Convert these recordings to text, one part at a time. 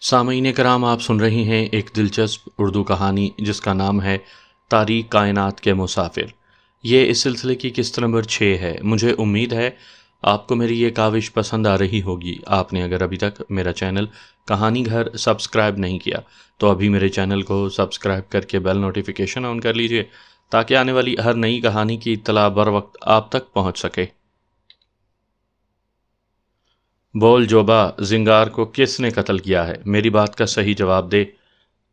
سامعین کرام، آپ سن رہے ہیں ایک دلچسپ اردو کہانی جس کا نام ہے تاریک کائنات کے مسافر۔ یہ اس سلسلے کی قسط نمبر 6 ہے۔ مجھے امید ہے آپ کو میری یہ کاوش پسند آ رہی ہوگی۔ آپ نے اگر ابھی تک میرا چینل کہانی گھر سبسکرائب نہیں کیا تو ابھی میرے چینل کو سبسکرائب کر کے بیل نوٹیفیکیشن آن کر لیجئے تاکہ آنے والی ہر نئی کہانی کی اطلاع بر وقت آپ تک پہنچ سکے۔ بول جوبا، زنگار کو کس نے قتل کیا ہے؟ میری بات کا صحیح جواب دے۔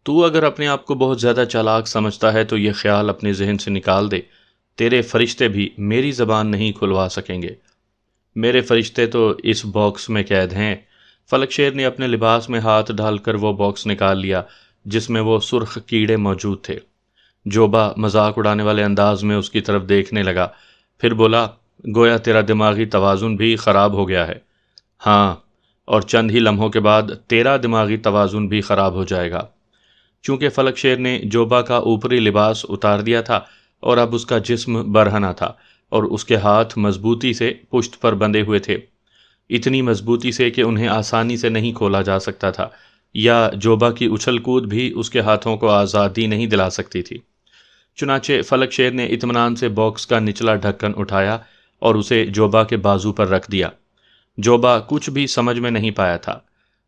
تو اگر اپنے آپ کو بہت زیادہ چالاک سمجھتا ہے تو یہ خیال اپنے ذہن سے نکال دے، تیرے فرشتے بھی میری زبان نہیں کھلوا سکیں گے۔ میرے فرشتے تو اس باکس میں قید ہیں۔ فلک شیر نے اپنے لباس میں ہاتھ ڈال کر وہ باکس نکال لیا جس میں وہ سرخ کیڑے موجود تھے۔ جوبا مذاق اڑانے والے انداز میں اس کی طرف دیکھنے لگا، پھر بولا، گویا تیرا دماغی توازن بھی خراب ہو گیا ہے۔ ہاں، اور چند ہی لمحوں کے بعد تیرا دماغی توازن بھی خراب ہو جائے گا۔ چونکہ فلک شیر نے جوبا کا اوپری لباس اتار دیا تھا اور اب اس کا جسم برہنہ تھا اور اس کے ہاتھ مضبوطی سے پشت پر بندھے ہوئے تھے، اتنی مضبوطی سے کہ انہیں آسانی سے نہیں کھولا جا سکتا تھا، یا جوبا کی اچھل کود بھی اس کے ہاتھوں کو آزادی نہیں دلا سکتی تھی۔ چنانچہ فلک شیر نے اطمینان سے باکس کا نچلا ڈھکن اٹھایا اور اسے جوبا کے بازو پر رکھ دیا۔ جوبا کچھ بھی سمجھ میں نہیں پایا تھا۔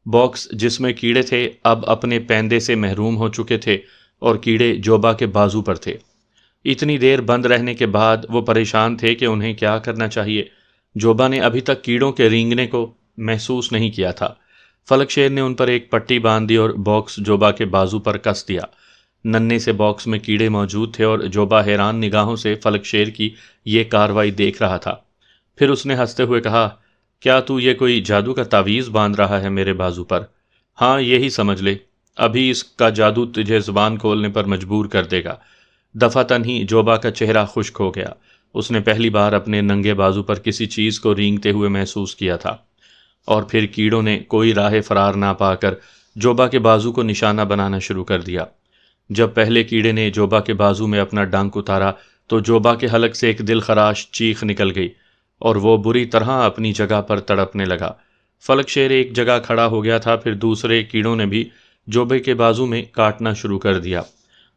باکس جس میں کیڑے تھے اب اپنے پیندے سے محروم ہو چکے تھے اور کیڑے جوبا کے بازو پر تھے۔ اتنی دیر بند رہنے کے بعد وہ پریشان تھے کہ انہیں کیا کرنا چاہیے۔ جوبا نے ابھی تک کیڑوں کے رینگنے کو محسوس نہیں کیا تھا۔ فلک شیر نے ان پر ایک پٹی باندھ دی اور باکس جوبا کے بازو پر کس دیا۔ ننھے سے باکس میں کیڑے موجود تھے اور جوبا حیران نگاہوں سے فلک شیر کی یہ کارروائی دیکھ رہا تھا۔ پھر اس نے ہنستے ہوئے کہا، کیا تو یہ کوئی جادو کا تعویذ باندھ رہا ہے میرے بازو پر؟ ہاں، یہی سمجھ لے۔ ابھی اس کا جادو تجھے زبان کھولنے پر مجبور کر دے گا۔ دفعتاً ہی جوبا کا چہرہ خشک ہو گیا۔ اس نے پہلی بار اپنے ننگے بازو پر کسی چیز کو رینگتے ہوئے محسوس کیا تھا، اور پھر کیڑوں نے کوئی راہ فرار نہ پا کر جوبا کے بازو کو نشانہ بنانا شروع کر دیا۔ جب پہلے کیڑے نے جوبا کے بازو میں اپنا ڈنک اتارا تو جوبا کے حلق سے ایک دل خراش چیخ نکل گئی اور وہ بری طرح اپنی جگہ پر تڑپنے لگا۔ فلک شیر ایک جگہ کھڑا ہو گیا تھا، پھر دوسرے کیڑوں نے بھی جوبے کے بازو میں کاٹنا شروع کر دیا۔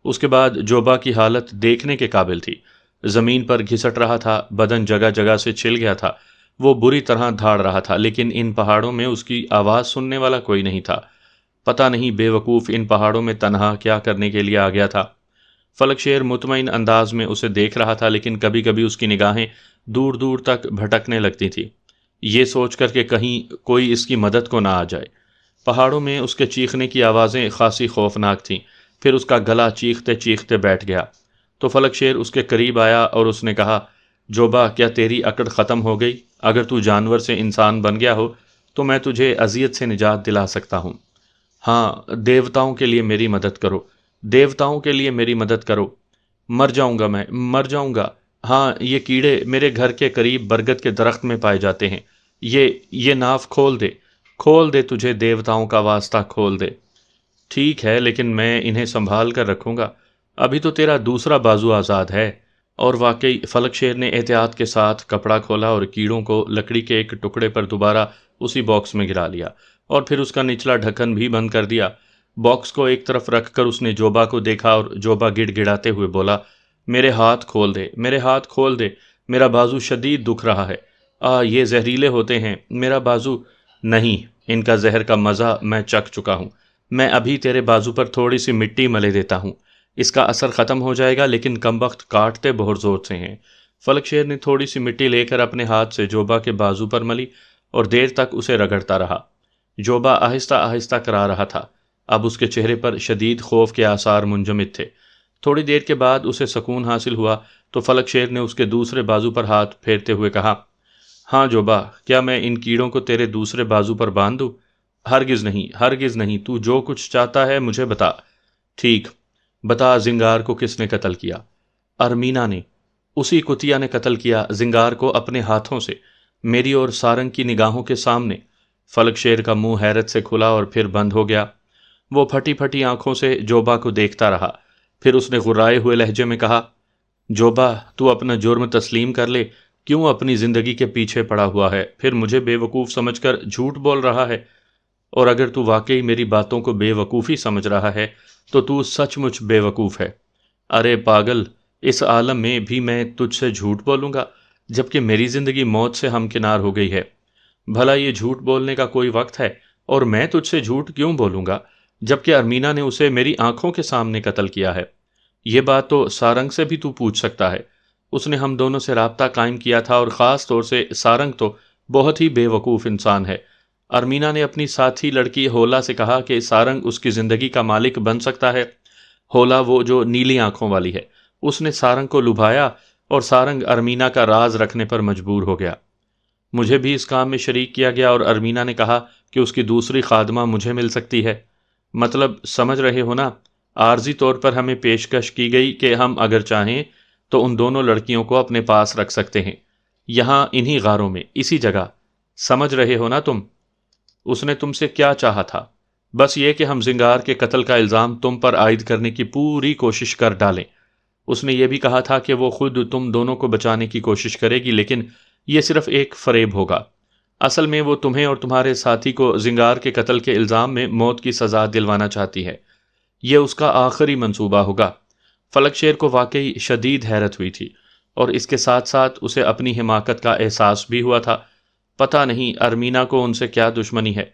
اس کے بعد جوبا کی حالت دیکھنے کے قابل تھی۔ زمین پر گھسٹ رہا تھا، بدن جگہ جگہ سے چھل گیا تھا، وہ بری طرح دھاڑ رہا تھا، لیکن ان پہاڑوں میں اس کی آواز سننے والا کوئی نہیں تھا۔ پتہ نہیں بے وقوف ان پہاڑوں میں تنہا کیا کرنے کے لیے آ گیا تھا۔ فلک شیر مطمئن انداز میں اسے دیکھ رہا تھا، لیکن کبھی کبھی اس کی نگاہیں دور دور تک بھٹکنے لگتی تھی، یہ سوچ کر کہ کہیں کوئی اس کی مدد کو نہ آ جائے۔ پہاڑوں میں اس کے چیخنے کی آوازیں خاصی خوفناک تھیں۔ پھر اس کا گلا چیختے چیختے بیٹھ گیا تو فلک شیر اس کے قریب آیا اور اس نے کہا، جوبا، کیا تیری اکڑ ختم ہو گئی؟ اگر تو جانور سے انسان بن گیا ہو تو میں تجھے اذیت سے نجات دلا سکتا ہوں۔ ہاں، دیوتاؤں کے لیے میری مدد کرو، دیوتاؤں کے لیے میری مدد کرو۔ مر جاؤں گا، میں مر جاؤں گا۔ ہاں، یہ کیڑے میرے گھر کے قریب برگد کے درخت میں پائے جاتے ہیں۔ یہ ناف کھول دے، کھول دے، تجھے دیوتاؤں کا واسطہ کھول دے۔ ٹھیک ہے، لیکن میں انہیں سنبھال کر رکھوں گا، ابھی تو تیرا دوسرا بازو آزاد ہے۔ اور واقعی فلک شیر نے احتیاط کے ساتھ کپڑا کھولا اور کیڑوں کو لکڑی کے ایک ٹکڑے پر دوبارہ اسی باکس میں گرا لیا اور پھر اس کا نچلا ڈھکن بھی بند کر دیا۔ باکس کو ایک طرف رکھ کر اس نے جوبا کو دیکھا اور جوبا گڑ گڑاتے ہوئے بولا، میرے ہاتھ کھول دے، میرے ہاتھ کھول دے، میرا بازو شدید دکھ رہا ہے۔ یہ زہریلے ہوتے ہیں، میرا بازو۔ نہیں، ان کا زہر کا مزہ میں چکھ چکا ہوں۔ میں ابھی تیرے بازو پر تھوڑی سی مٹی ملے دیتا ہوں، اس کا اثر ختم ہو جائے گا، لیکن کمبخت کاٹتے بہت زور سے ہیں۔ فلک شیر نے تھوڑی سی مٹی لے کر اپنے ہاتھ سے جوبا کے بازو پر ملی اور دیر تک اسے رگڑتا رہا۔ جوبا آہستہ آہستہ کرا رہا تھا، اب اس کے چہرے پر شدید خوف کے آثار منجمد تھے۔ تھوڑی دیر کے بعد اسے سکون حاصل ہوا تو فلک شیر نے اس کے دوسرے بازو پر ہاتھ پھیرتے ہوئے کہا، ہاں جوبا، کیا میں ان کیڑوں کو تیرے دوسرے بازو پر باندھ دوں؟ ہرگز نہیں، ہرگز نہیں، تو جو کچھ چاہتا ہے مجھے بتا۔ ٹھیک، بتا، زنگار کو کس نے قتل کیا؟ ارمینا نے، اسی کتیا نے قتل کیا زنگار کو اپنے ہاتھوں سے، میری اور سارنگ کی نگاہوں کے سامنے۔ فلک شیر کا منہ حیرت سے کھلا اور پھر بند ہو گیا۔ وہ پھٹی پھٹی آنکھوں سے جوبا کو دیکھتا رہا، پھر اس نے غرائے ہوئے لہجے میں کہا، جوبا، تو اپنا جرم تسلیم کر لے، کیوں اپنی زندگی کے پیچھے پڑا ہوا ہے؟ پھر مجھے بے وقوف سمجھ کر جھوٹ بول رہا ہے۔ اور اگر تو واقعی میری باتوں کو بے وقوفی سمجھ رہا ہے تو تو سچ مچ بے وقوف ہے۔ ارے پاگل، اس عالم میں بھی میں تجھ سے جھوٹ بولوں گا جبکہ میری زندگی موت سے ہمکنار ہو گئی ہے؟ بھلا یہ جھوٹ بولنے کا کوئی وقت ہے؟ اور میں تجھ سے جھوٹ کیوں بولوں گا جبکہ ارمینا نے اسے میری آنکھوں کے سامنے قتل کیا ہے؟ یہ بات تو سارنگ سے بھی تو پوچھ سکتا ہے، اس نے ہم دونوں سے رابطہ قائم کیا تھا، اور خاص طور سے سارنگ تو بہت ہی بے وقوف انسان ہے۔ ارمینا نے اپنی ساتھی لڑکی ہولا سے کہا کہ سارنگ اس کی زندگی کا مالک بن سکتا ہے۔ ہولا، وہ جو نیلی آنکھوں والی ہے، اس نے سارنگ کو لبھایا اور سارنگ ارمینا کا راز رکھنے پر مجبور ہو گیا۔ مجھے بھی اس کام میں شریک کیا گیا اور ارمینا نے کہا کہ اس کی دوسری خادمہ مجھے مل سکتی ہے۔ مطلب سمجھ رہے ہو نا؟ عارضی طور پر ہمیں پیشکش کی گئی کہ ہم اگر چاہیں تو ان دونوں لڑکیوں کو اپنے پاس رکھ سکتے ہیں، یہاں انہی غاروں میں، اسی جگہ۔ سمجھ رہے ہو نا تم؟ اس نے تم سے کیا چاہا تھا؟ بس یہ کہ ہم زنگار کے قتل کا الزام تم پر عائد کرنے کی پوری کوشش کر ڈالیں۔ اس نے یہ بھی کہا تھا کہ وہ خود تم دونوں کو بچانے کی کوشش کرے گی، لیکن یہ صرف ایک فریب ہوگا۔ اصل میں وہ تمہیں اور تمہارے ساتھی کو زنگار کے قتل کے الزام میں موت کی سزا دلوانا چاہتی ہے۔ یہ اس کا آخری منصوبہ ہوگا۔ فلک شیر کو واقعی شدید حیرت ہوئی تھی، اور اس کے ساتھ ساتھ اسے اپنی حماقت کا احساس بھی ہوا تھا۔ پتہ نہیں ارمینا کو ان سے کیا دشمنی ہے؟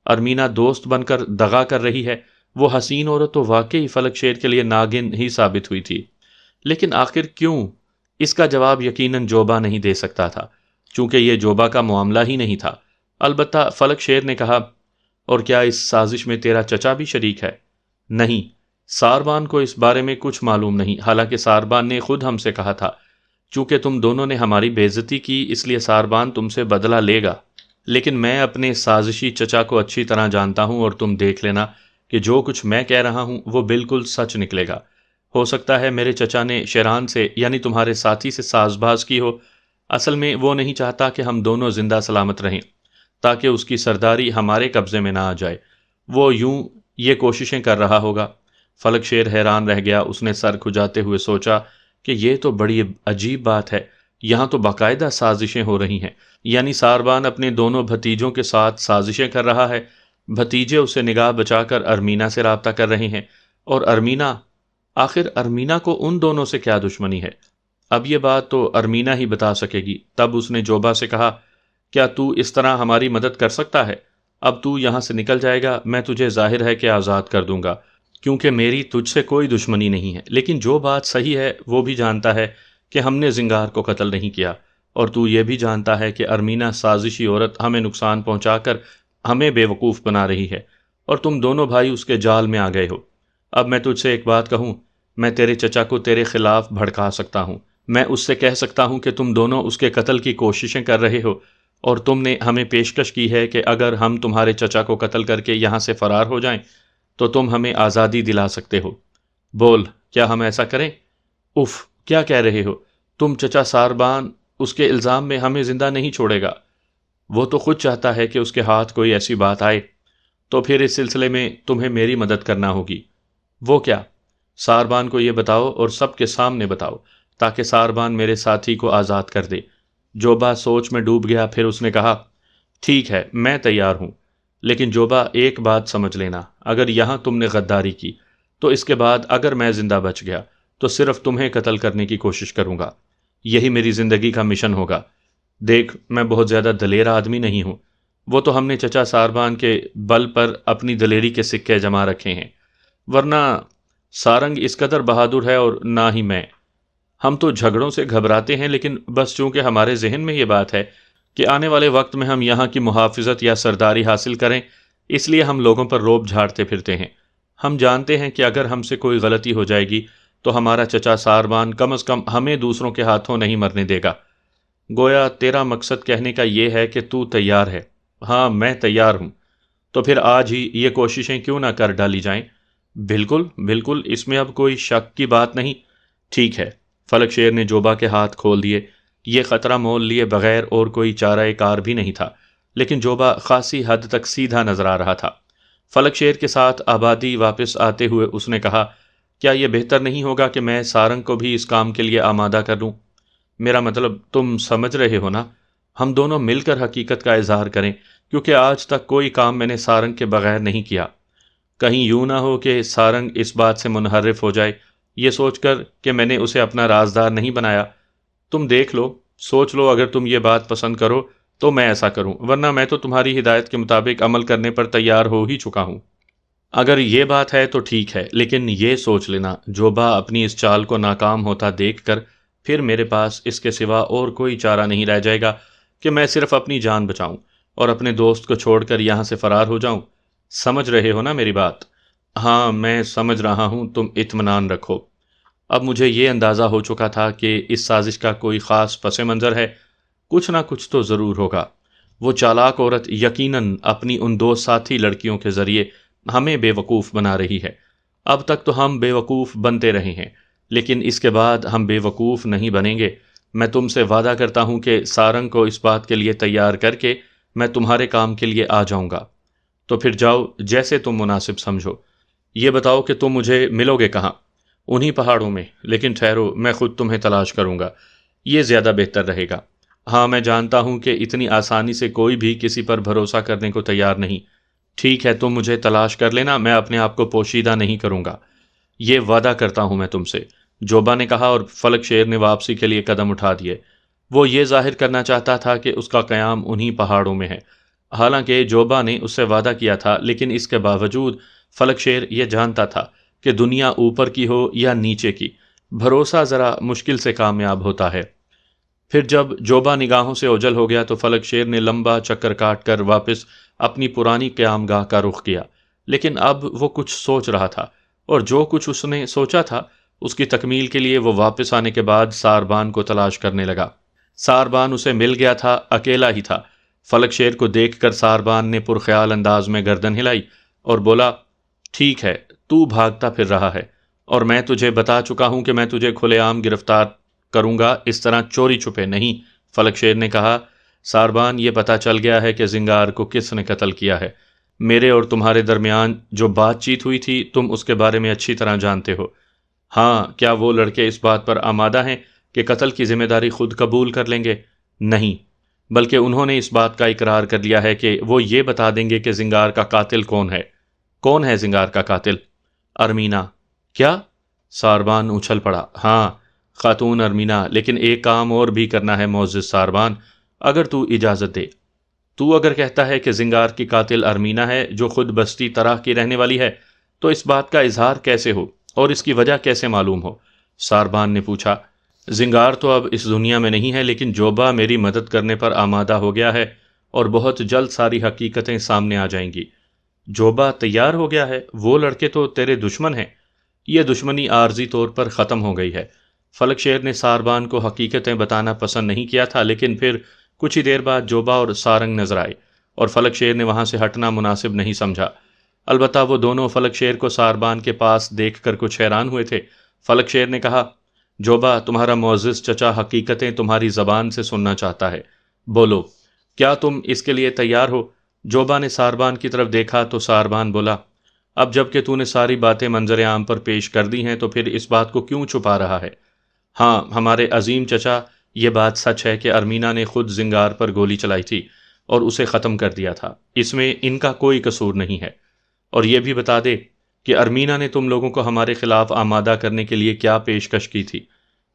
ارمینا دوست بن کر دغا کر رہی ہے۔ وہ حسین عورت تو واقعی فلک شیر کے لیے ناگن ہی ثابت ہوئی تھی، لیکن آخر کیوں؟ اس کا جواب یقیناً جوبا نہیں دے سکتا تھا، چونکہ یہ جوبا کا معاملہ ہی نہیں تھا۔ البتہ فلک شیر نے کہا، اور کیا اس سازش میں تیرا چچا بھی شریک ہے؟ نہیں، ساربان کو اس بارے میں کچھ معلوم نہیں، حالانکہ ساربان نے خود ہم سے کہا تھا چونکہ تم دونوں نے ہماری بے عزتی کی اس لیے ساربان تم سے بدلہ لے گا۔ لیکن میں اپنے سازشی چچا کو اچھی طرح جانتا ہوں، اور تم دیکھ لینا کہ جو کچھ میں کہہ رہا ہوں وہ بالکل سچ نکلے گا۔ ہو سکتا ہے میرے چچا نے شیران سے یعنی تمہارے ساتھی سے ساز باز کی ہو۔ اصل میں وہ نہیں چاہتا کہ ہم دونوں زندہ سلامت رہیں تاکہ اس کی سرداری ہمارے قبضے میں نہ آ جائے۔ وہ یوں یہ کوششیں کر رہا ہوگا۔ فلک شیر حیران رہ گیا۔ اس نے سر کھجاتے ہوئے سوچا کہ یہ تو بڑی عجیب بات ہے، یہاں تو باقاعدہ سازشیں ہو رہی ہیں، یعنی ساربان اپنے دونوں بھتیجوں کے ساتھ سازشیں کر رہا ہے، بھتیجے اسے نگاہ بچا کر ارمینا سے رابطہ کر رہے ہیں، اور ارمینا، آخر ارمینا کو ان دونوں سے کیا دشمنی ہے؟ اب یہ بات تو ارمینا ہی بتا سکے گی۔ تب اس نے جوبا سے کہا، کیا تو اس طرح ہماری مدد کر سکتا ہے؟ اب تو یہاں سے نکل جائے گا، میں تجھے ظاہر ہے کہ آزاد کر دوں گا، کیونکہ میری تجھ سے کوئی دشمنی نہیں ہے۔ لیکن جو بات صحیح ہے وہ بھی جانتا ہے کہ ہم نے زنگار کو قتل نہیں کیا، اور تو یہ بھی جانتا ہے کہ ارمینا سازشی عورت ہمیں نقصان پہنچا کر ہمیں بے وقوف بنا رہی ہے، اور تم دونوں بھائی اس کے جال میں آ گئے ہو۔ اب میں تجھ سے ایک بات کہوں، میں تیرے چچا کو تیرے خلاف بھڑکا سکتا ہوں۔ میں اس سے کہہ سکتا ہوں کہ تم دونوں اس کے قتل کی کوششیں کر رہے ہو، اور تم نے ہمیں پیشکش کی ہے کہ اگر ہم تمہارے چچا کو قتل کر کے یہاں سے فرار ہو جائیں تو تم ہمیں آزادی دلا سکتے ہو۔ بول، کیا ہم ایسا کریں؟ اف، کیا کہہ رہے ہو تم؟ چچا ساربان اس کے الزام میں ہمیں زندہ نہیں چھوڑے گا۔ وہ تو خود چاہتا ہے کہ اس کے ہاتھ کوئی ایسی بات آئے، تو پھر اس سلسلے میں تمہیں میری مدد کرنا ہوگی۔ وہ کیا؟ ساربان کو یہ بتاؤ، اور سب کے سامنے بتاؤ، تاکہ ساربان میرے ساتھی کو آزاد کر دے۔ جوبا سوچ میں ڈوب گیا، پھر اس نے کہا، ٹھیک ہے، میں تیار ہوں، لیکن جوبا ایک بات سمجھ لینا، اگر یہاں تم نے غداری کی تو اس کے بعد اگر میں زندہ بچ گیا تو صرف تمہیں قتل کرنے کی کوشش کروں گا۔ یہی میری زندگی کا مشن ہوگا۔ دیکھ، میں بہت زیادہ دلیر آدمی نہیں ہوں، وہ تو ہم نے چچا ساربان کے بل پر اپنی دلیری کے سکے جما رکھے ہیں، ورنہ سارنگ اس قدر بہادر ہے، اور نہ ہی میں۔ ہم تو جھگڑوں سے گھبراتے ہیں، لیکن بس چونکہ ہمارے ذہن میں یہ بات ہے کہ آنے والے وقت میں ہم یہاں کی محافظت یا سرداری حاصل کریں، اس لیے ہم لوگوں پر رعب جھاڑتے پھرتے ہیں۔ ہم جانتے ہیں کہ اگر ہم سے کوئی غلطی ہو جائے گی تو ہمارا چچا ساربان کم از کم ہمیں دوسروں کے ہاتھوں نہیں مرنے دے گا۔ گویا تیرا مقصد کہنے کا یہ ہے کہ تو تیار ہے۔ ہاں، میں تیار ہوں۔ تو پھر آج ہی یہ کوششیں کیوں نہ کر ڈالی جائیں؟ بالکل بالکل، اس میں اب کوئی شک کی بات نہیں۔ ٹھیک ہے۔ فلک شیر نے جوبا کے ہاتھ کھول دیے۔ یہ خطرہ مول لیے بغیر اور کوئی چارہ کار بھی نہیں تھا، لیکن جوبا خاصی حد تک سیدھا نظر آ رہا تھا۔ فلک شیر کے ساتھ آبادی واپس آتے ہوئے اس نے کہا، کیا یہ بہتر نہیں ہوگا کہ میں سارنگ کو بھی اس کام کے لیے آمادہ کر لوں؟ میرا مطلب تم سمجھ رہے ہو نا، ہم دونوں مل کر حقیقت کا اظہار کریں، کیونکہ آج تک کوئی کام میں نے سارنگ کے بغیر نہیں کیا۔ کہیں یوں نہ ہو کہ سارنگ اس بات سے منحرف ہو جائے، یہ سوچ کر کہ میں نے اسے اپنا رازدار نہیں بنایا۔ تم دیکھ لو، سوچ لو، اگر تم یہ بات پسند کرو تو میں ایسا کروں، ورنہ میں تو تمہاری ہدایت کے مطابق عمل کرنے پر تیار ہو ہی چکا ہوں۔ اگر یہ بات ہے تو ٹھیک ہے، لیکن یہ سوچ لینا جوبا اپنی اس چال کو ناکام ہوتا دیکھ کر پھر میرے پاس اس کے سوا اور کوئی چارہ نہیں رہ جائے گا کہ میں صرف اپنی جان بچاؤں اور اپنے دوست کو چھوڑ کر یہاں سے فرار ہو جاؤں۔ سمجھ رہے ہو نا میری بات؟ ہاں میں سمجھ رہا ہوں، تم اطمینان رکھو۔ اب مجھے یہ اندازہ ہو چکا تھا کہ اس سازش کا کوئی خاص پس منظر ہے، کچھ نہ کچھ تو ضرور ہوگا۔ وہ چالاک عورت یقیناً اپنی ان دو ساتھی لڑکیوں کے ذریعے ہمیں بے وقوف بنا رہی ہے۔ اب تک تو ہم بے وقوف بنتے رہے ہیں، لیکن اس کے بعد ہم بے وقوف نہیں بنیں گے۔ میں تم سے وعدہ کرتا ہوں کہ سارنگ کو اس بات کے لیے تیار کر کے میں تمہارے کام کے لیے آ جاؤں گا۔ تو پھر جاؤ، جیسے تم مناسب سمجھو۔ یہ بتاؤ کہ تم مجھے ملو گے کہاں؟ انہی پہاڑوں میں، لیکن ٹھہرو، میں خود تمہیں تلاش کروں گا، یہ زیادہ بہتر رہے گا۔ ہاں میں جانتا ہوں کہ اتنی آسانی سے کوئی بھی کسی پر بھروسہ کرنے کو تیار نہیں۔ ٹھیک ہے، تم مجھے تلاش کر لینا، میں اپنے آپ کو پوشیدہ نہیں کروں گا، یہ وعدہ کرتا ہوں میں تم سے، جوبا نے کہا، اور فلک شیر نے واپسی کے لیے قدم اٹھا دیے۔ وہ یہ ظاہر کرنا چاہتا تھا کہ اس کا قیام انہی پہاڑوں میں ہے، حالانکہ جوبا نے اس سے وعدہ کیا تھا، لیکن اس کے باوجود فلک شیر یہ جانتا تھا کہ دنیا اوپر کی ہو یا نیچے کی، بھروسہ ذرا مشکل سے کامیاب ہوتا ہے۔ پھر جب جوبا نگاہوں سے اوجھل ہو گیا تو فلک شیر نے لمبا چکر کاٹ کر واپس اپنی پرانی قیام گاہ کا رخ کیا، لیکن اب وہ کچھ سوچ رہا تھا، اور جو کچھ اس نے سوچا تھا اس کی تکمیل کے لیے وہ واپس آنے کے بعد ساربان کو تلاش کرنے لگا۔ ساربان اسے مل گیا تھا، اکیلا ہی تھا۔ فلک شیر کو دیکھ کر ساربان نے پرخیال انداز میں گردن ہلائی اور بولا، ٹھیک ہے، تو بھاگتا پھر رہا ہے، اور میں تجھے بتا چکا ہوں کہ میں تجھے کھلے عام گرفتار کروں گا، اس طرح چوری چھپے نہیں۔ فلک شیر نے کہا، ساربان، یہ پتہ چل گیا ہے کہ زنگار کو کس نے قتل کیا ہے۔ میرے اور تمہارے درمیان جو بات چیت ہوئی تھی تم اس کے بارے میں اچھی طرح جانتے ہو۔ ہاں، کیا وہ لڑکے اس بات پر آمادہ ہیں کہ قتل کی ذمہ داری خود قبول کر لیں گے؟ نہیں، بلکہ انہوں نے اس بات کا اقرار کر لیا ہے کہ وہ یہ بتا دیں گے کہ زنگار کا قاتل کون ہے۔ کون ہے زنگار کا قاتل؟ ارمینا۔ کیا؟ ساربان اچھل پڑا۔ ہاں، خاتون ارمینا، لیکن ایک کام اور بھی کرنا ہے معزز ساربان، اگر تو اجازت دے۔ تو اگر کہتا ہے کہ زنگار کی قاتل ارمینا ہے، جو خود بستی طرح کی رہنے والی ہے، تو اس بات کا اظہار کیسے ہو اور اس کی وجہ کیسے معلوم ہو؟ ساربان نے پوچھا۔ زنگار تو اب اس دنیا میں نہیں ہے، لیکن جوبا میری مدد کرنے پر آمادہ ہو گیا ہے اور بہت جلد ساری حقیقتیں سامنے آ جائیں گی۔ جوبا تیار ہو گیا ہے؟ وہ لڑکے تو تیرے دشمن ہیں۔ یہ دشمنی عارضی طور پر ختم ہو گئی ہے۔ فلک شیر نے ساربان کو حقیقتیں بتانا پسند نہیں کیا تھا، لیکن پھر کچھ ہی دیر بعد جوبا اور سارنگ نظر آئے، اور فلک شیر نے وہاں سے ہٹنا مناسب نہیں سمجھا۔ البتہ وہ دونوں فلک شیر کو ساربان کے پاس دیکھ کر کچھ حیران ہوئے تھے۔ فلک شیر نے کہا، جوبا، تمہارا معزز چچا حقیقتیں تمہاری زبان سے سننا چاہتا ہے، بولو، کیا تم اس کے لیے تیار ہو؟ جوبا نے ساربان کی طرف دیکھا تو ساربان بولا، اب جب کہ تو نے ساری باتیں منظر عام پر پیش کر دی ہیں تو پھر اس بات کو کیوں چھپا رہا ہے؟ ہاں، ہمارے عظیم چچا، یہ بات سچ ہے کہ ارمینا نے خود زنگار پر گولی چلائی تھی اور اسے ختم کر دیا تھا، اس میں ان کا کوئی قصور نہیں ہے۔ اور یہ بھی بتا دے کہ ارمینا نے تم لوگوں کو ہمارے خلاف آمادہ کرنے کے لیے کیا پیشکش کی تھی؟